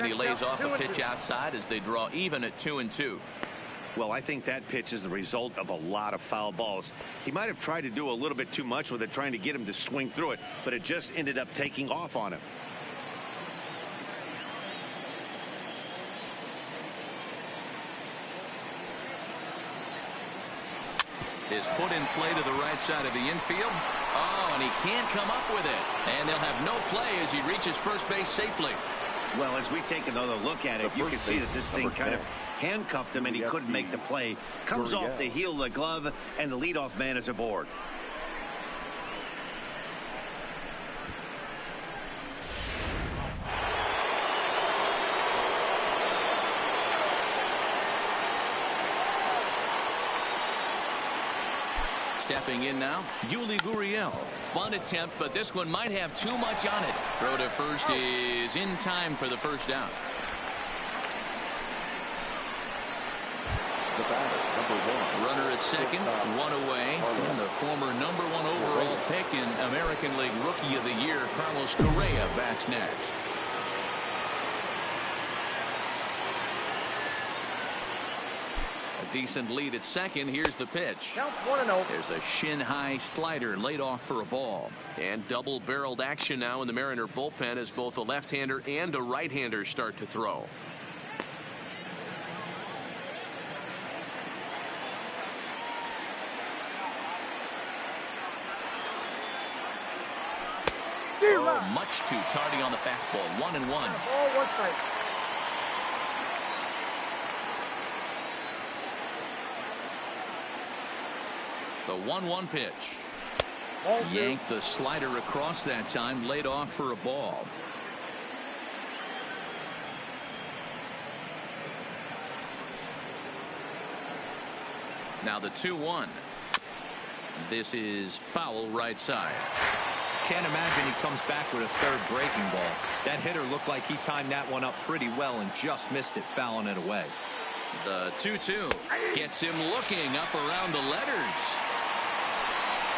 And he lays off a pitch outside as they draw even at 2-2. Well, I think that pitch is the result of a lot of foul balls. He might have tried to do a little bit too much with it, trying to get him to swing through it, but it just ended up taking off on him. Is put in play to the right side of the infield. Oh, and he can't come up with it. And they'll have no play as he reaches first base safely. Well, as we take another look at it, you can see that this thing kind of handcuffed him and he couldn't make the play. Comes off the heel of the glove, and the leadoff man is aboard. Stepping in now, Yuli Gurriel. Bunt attempt, but this one might have too much on it. Throw to first is in time for the first down. The batter, number 1. Runner at second, one away. And the former number 1 overall pick in American League Rookie of the Year, Carlos Correa, bats next. Decent lead at second. Here's the pitch. There's a shin-high slider laid off for a ball. And double-barreled action now in the Mariner bullpen as both a left-hander and a right-hander start to throw. Oh, much too tardy on the fastball. 1-1. The 1-1 pitch. Yanked the slider across that time, laid off for a ball. Now the 2-1. This is foul right side. Can't imagine he comes back with a third breaking ball. That hitter looked like he timed that one up pretty well and just missed it, fouling it away. The 2-2 gets him looking up around the letters.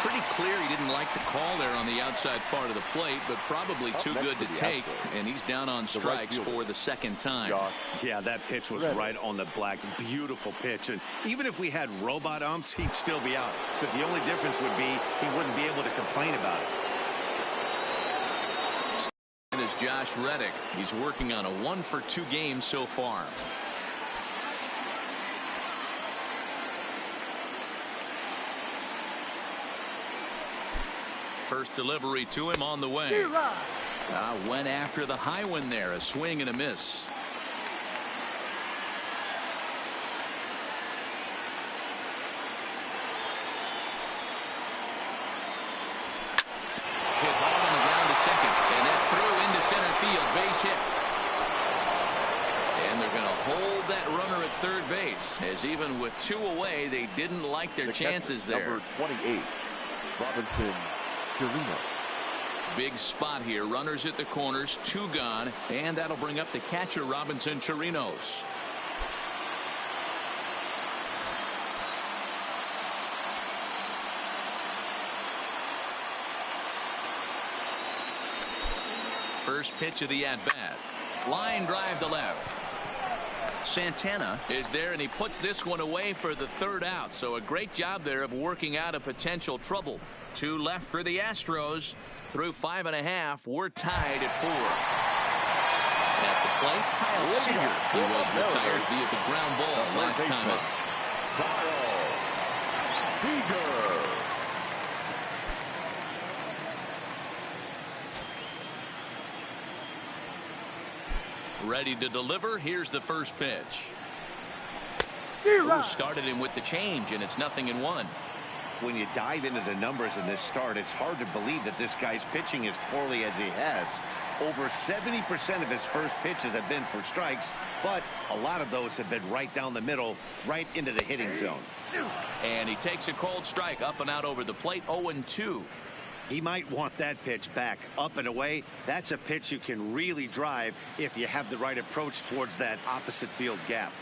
Pretty clear he didn't like the call there on the outside part of the plate, but probably too good to take, and he's down on strikes for the second time. Yeah, that pitch was right on the black. Beautiful pitch, and even if we had robot umps, he'd still be out. But the only difference would be he wouldn't be able to complain about it. And is Josh Reddick. He's working on a 1-for-2 game so far. First delivery to him on the way. Went after the high one there. A swing and a miss. Hit hard on the ground to second. And that's through into center field. Base hit. And they're going to hold that runner at third base. As even with 2 away, they didn't like their chances there. Number 28, Robinson Chirino. Big spot here. Runners at the corners, 2 gone, and that'll bring up the catcher, Robinson Chirinos. First pitch of the at-bat. Line drive to left. Santana is there, and he puts this one away for the 3rd out. So a great job there of working out a potential trouble. 2 left for the Astros. Through 5.5, we're tied at 4. At the plate, Kyle Seager. He was retired via the ground ball last time up. Kyle Seager. Ready to deliver. Here's the first pitch. Started him with the change, and it's 0-1. When you dive into the numbers in this start, it's hard to believe that this guy's pitching as poorly as he has. Over 70% of his first pitches have been for strikes, but a lot of those have been right down the middle, right into the hitting zone. And he takes a cold strike up and out over the plate. 0-2. He might want that pitch back. Up and away, that's a pitch you can really drive if you have the right approach towards that opposite field gap.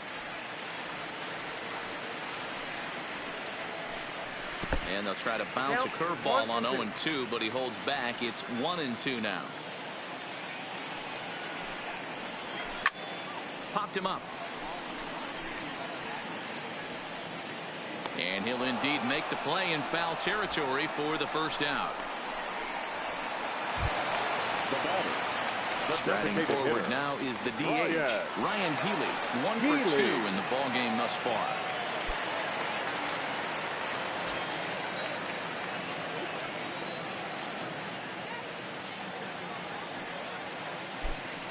And they'll try to bounce a curveball on 0-2, but he holds back. It's 1-2 now. popped him up. And he'll indeed make the play in foul territory for the first out. Striding forward now is the DH, Ryan Healy. 1 for 2 in the ball game thus far.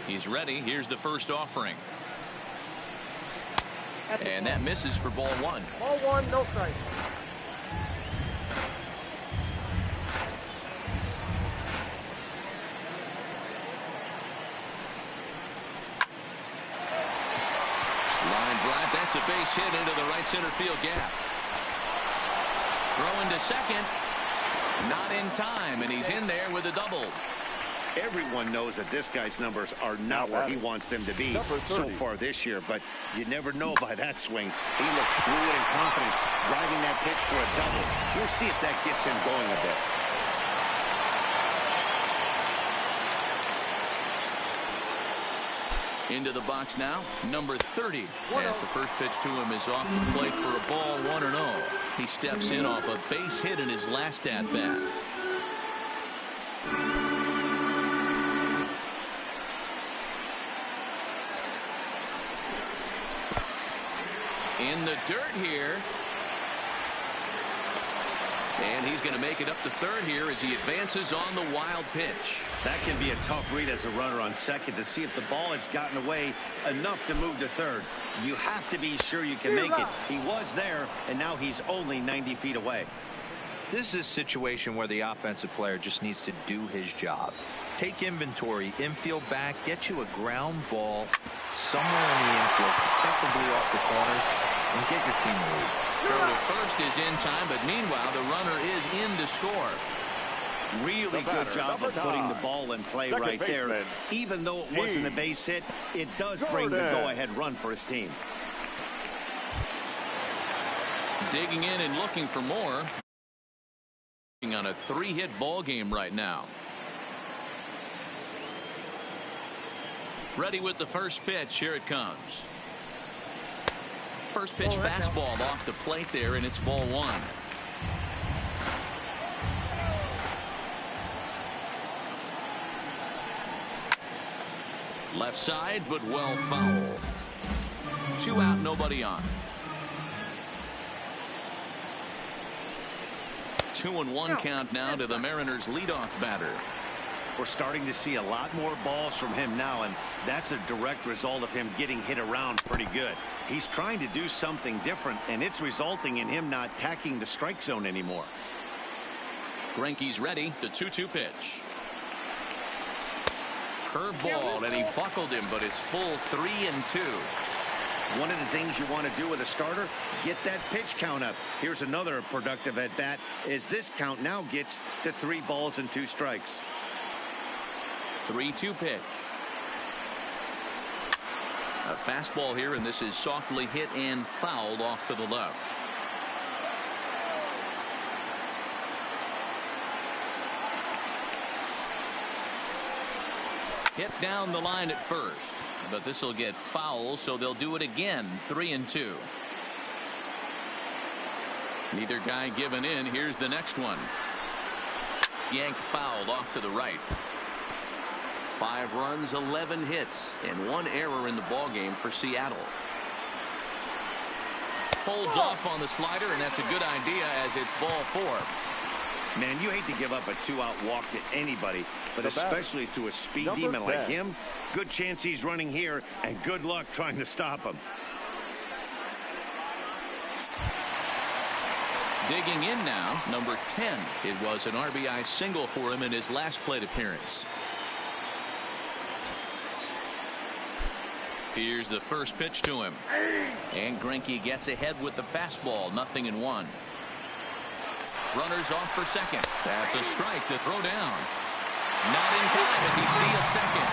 He's ready. Here's the first offering. And that misses for ball 1. Ball 1, no strike. Line drive. That's a base hit into the right center field gap. Throwing to second. Not in time, and he's in there with a double. Everyone knows that this guy's numbers are not where he wants them to be so far this year, but you never know by that swing. He looked fluid and confident, driving that pitch for a double. We'll see if that gets him going a bit. Into the box now, number 30. As the first pitch to him is off the plate for a ball, 1-0. He steps in off a base hit in his last at-bat. In the dirt here. And he's going to make it up to third here as he advances on the wild pitch. That can be a tough read as a runner on second to see if the ball has gotten away enough to move to third. You have to be sure you can make it. He was there, and now he's only 90 feet away. This is a situation where the offensive player just needs to do his job. Take inventory, infield back, get you a ground ball somewhere in the infield, preferably off the corners, and get your team a lead. Throw to first is in time, but meanwhile the runner is in to score. Really good job of putting the ball in play right there. Even though it wasn't a base hit, it does bring the go-ahead run for his team. Digging in and looking for more. On a 3-hit ball game right now. Ready with the first pitch. Here it comes. First pitch fastball off the plate there, and it's ball 1. Left side, but well foul. 2 out, nobody on. 2-1 count now to the Mariners' leadoff batter. We're starting to see a lot more balls from him now, and that's a direct result of him getting hit around pretty good. He's trying to do something different, and it's resulting in him not tacking the strike zone anymore. Greinke's ready. The 2-2 pitch. Curveball, and he buckled him, but it's full 3-2. One of the things you want to do with a starter, get that pitch count up. Here's another productive at bat as this count now gets to 3 balls and 2 strikes. 3-2 pitch. A fastball here, and this is softly hit and fouled off to the left. Hit down the line at first, but this will get foul, so they'll do it again. 3-2. Neither guy giving in. Here's the next one. Yanked fouled off to the right. 5 runs, 11 hits, and 1 error in the ballgame for Seattle. Holds off on the slider, and that's a good idea as it's ball 4. Man, you hate to give up a 2-out walk to anybody, but especially to a speed demon like him. Good chance he's running here, and good luck trying to stop him. Digging in now, number 10. It was an RBI single for him in his last plate appearance. Here's the first pitch to him. And Greinke gets ahead with the fastball. 0-1. Runners off for second. That's a strike to throw down. Not in time as he steals second.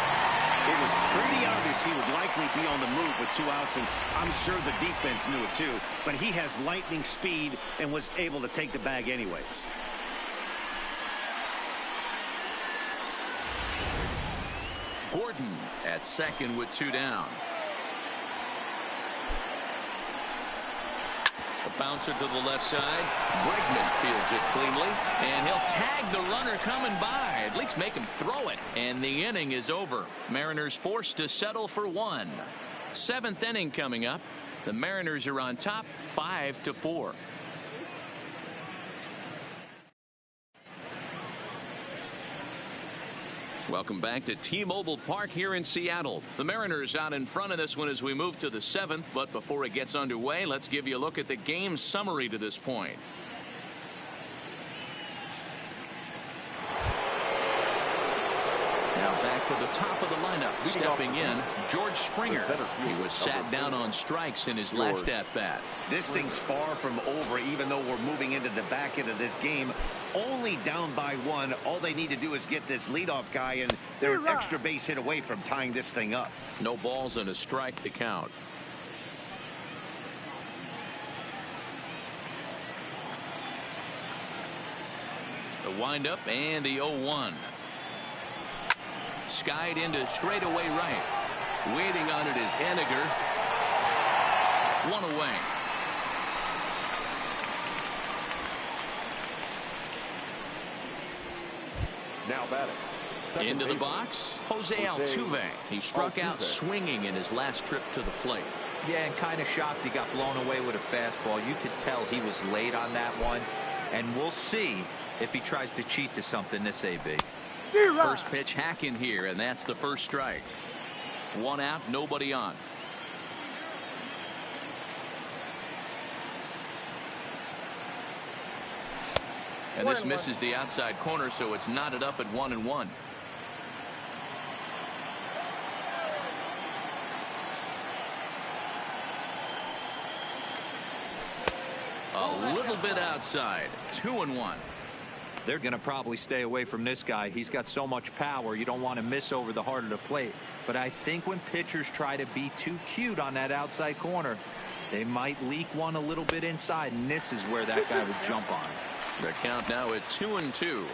It was pretty obvious he would likely be on the move with 2 outs, and I'm sure the defense knew it too. But he has lightning speed and was able to take the bag anyways. Gordon at second with 2 down. Bouncer to the left side. Bregman fields it cleanly, and he'll tag the runner coming by. At least make him throw it. And the inning is over. Mariners forced to settle for one. Seventh inning coming up. The Mariners are on top 5-4. Welcome back to T-Mobile Park here in Seattle. The Mariners out in front of this one as we move to the seventh. But before it gets underway, let's give you a look at the game summary to this point. Now back to the top of the lineup. Stepping in, George Springer. He was sat down on strikes in his last at-bat. This thing's far from over, even though we're moving into the back end of this game. Only down by one. All they need to do is get this leadoff guy, and they're an extra base hit away from tying this thing up. No balls and a strike to count. The windup and the 0-1. Skied into straightaway right. Waiting on it is Henniger. One away. Now batting. Into the box, Jose Altuve. He struck out swinging in his last trip to the plate. Yeah, and kind of shocked he got blown away with a fastball. You could tell he was late on that one. And we'll see if he tries to cheat to something this AB. First pitch hacking here, and that's the first strike. One out, nobody on. And this misses the outside corner, so it's knotted up at 1-1. A little bit outside. 2-1. They're going to probably stay away from this guy. He's got so much power. You don't want to miss over the heart of the plate. But I think when pitchers try to be too cute on that outside corner, they might leak one a little bit inside, and this is where that guy would jump on. The count now at 2-2.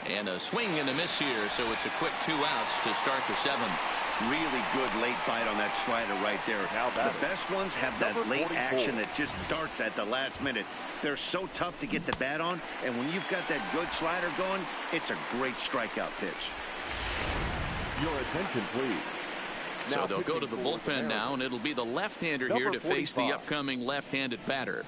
And a swing and a miss here, so it's a quick 2 outs to start the seventh. Really good late bite on that slider right there. The best ones have that late action that just darts at the last minute. They're so tough to get the bat on, and when you've got that good slider going, it's a great strikeout pitch. Your attention, please. So they'll go to the bullpen now, and it'll be the left-hander here to face the upcoming left-handed batter.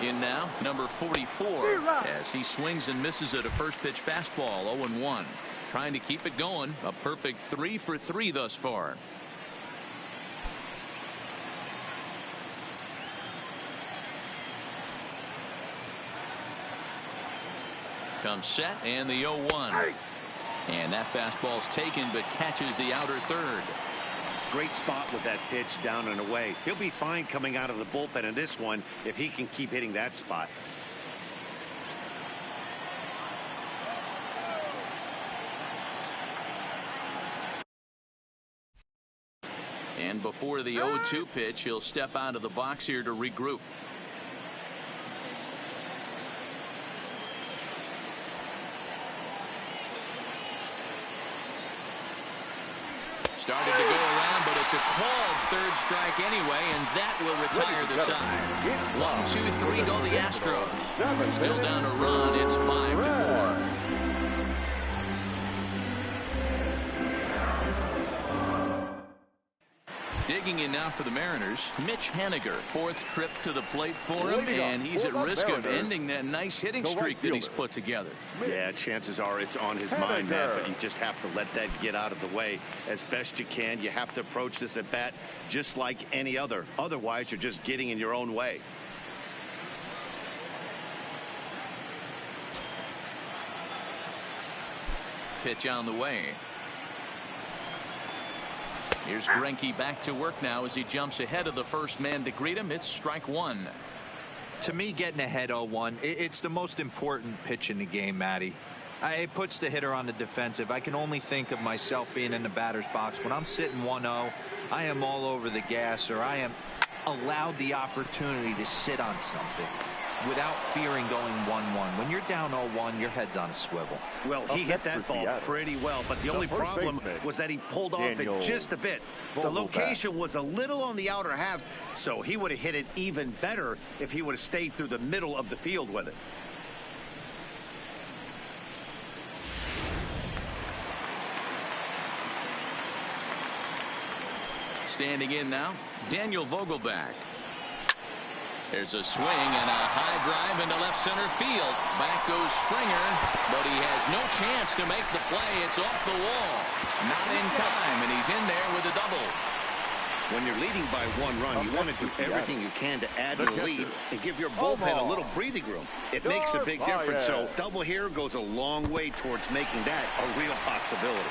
In now, number 44, as he swings and misses at a first pitch fastball. 0-1. Trying to keep it going. A perfect 3 for 3 thus far. Comes set, and the 0-1. And that fastball's taken, but catches the outer third. Great spot with that pitch down and away. He'll be fine coming out of the bullpen in this one if he can keep hitting that spot. And before the 0-2 pitch, he'll step out of the box here to regroup. Started to go around, but it's a called third strike anyway, and that will retire the side. 1, 2, 3 go the Astros. Still down a run. It's 5-4. Digging in now for the Mariners, Mitch Henniger. Fourth trip to the plate for him, and he's at risk of ending that nice hitting streak that he's put together. Yeah, chances are it's on his mind, Matt, but you just have to let that get out of the way as best you can. You have to approach this at bat just like any other. Otherwise, you're just getting in your own way. Pitch on the way. Here's Greinke back to work now as he jumps ahead of the first man to greet him. It's strike one. To me, getting ahead 0-1, it's the most important pitch in the game, Matty. It puts the hitter on the defensive. I can only think of myself being in the batter's box. When I'm sitting 1-0, I am all over the gas, or I am allowed the opportunity to sit on something without fearing going 1-1. When you're down 0-1, your head's on a swivel. Well, he hit that ball pretty well, but the only problem was that he pulled off it just a bit. The location was a little on the outer half, so he would have hit it even better if he would have stayed through the middle of the field with it. Standing in now, Daniel Vogelbach. There's a swing and a high drive into left center field. Back goes Springer, but he has no chance to make the play. It's off the wall. Not in time, and he's in there with a double. When you're leading by 1 run, you want to do everything you can to add to the lead and give your bullpen a little breathing room. It makes a big difference, so double here goes a long way towards making that a real possibility.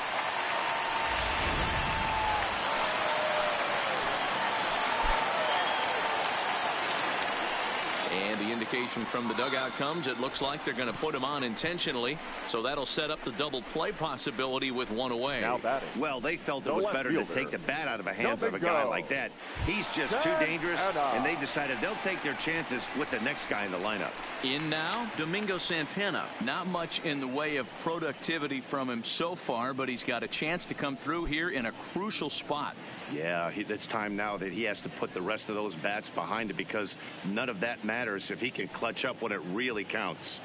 And the indication from the dugout comes, it looks like they're going to put him on intentionally, so that'll set up the double play possibility with one away. Now batting. Well, they felt it was better to take the bat out of the hands of a guy like that. He's just too dangerous, and they decided they'll take their chances with the next guy in the lineup. In now, Domingo Santana. Not much in the way of productivity from him so far, but he's got a chance to come through here in a crucial spot. Yeah, it's time now that he has to put the rest of those bats behind it, because none of that matters if he can clutch up when it really counts.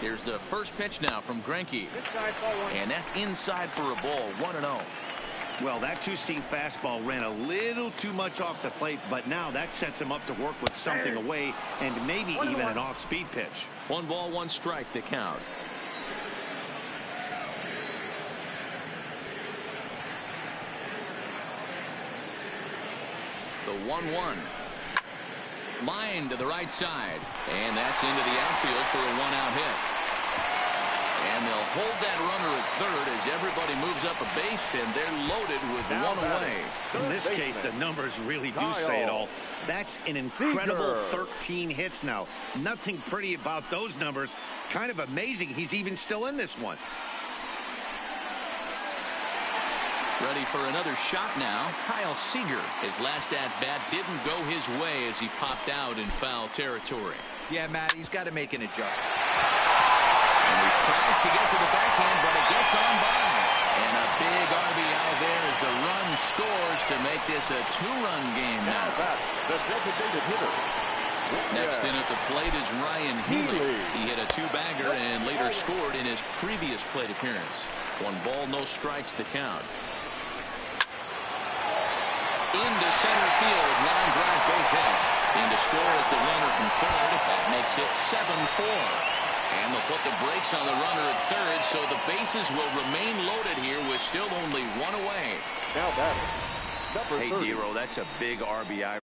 Here's the first pitch now from Greinke. And that's inside for a ball, 1-0. Well, that two-seam fastball ran a little too much off the plate, but now that sets him up to work with something away and maybe even an off-speed pitch. 1 ball, 1 strike to count. The 1-1. Line to the right side. And that's into the outfield for a 1-out hit. And they'll hold that runner at third as everybody moves up a base, and they're loaded with one away. In this case, the numbers really do say it all. That's an incredible 13 hits now. Nothing pretty about those numbers. Kind of amazing he's even still in this one. Ready for another shot now. Kyle Seager. His last at-bat didn't go his way as he popped out in foul territory. Yeah, Matt, he's got to make an adjustment. And he tries to get to the backhand, but it gets on by. And a big RBI there as the run scores to make this a 2-run game now. The designated hitter. Next in at the plate is Ryan Healy. He hit a 2-bagger and later scored in his previous plate appearance. 1 ball, no strikes to count. Into center field, line drive base hit. And to score is the runner from third. That makes it 7-4. And they'll put the brakes on the runner at third, so the bases will remain loaded here with still only 1 away. Now batting. Hey, Dero, that's a big RBI.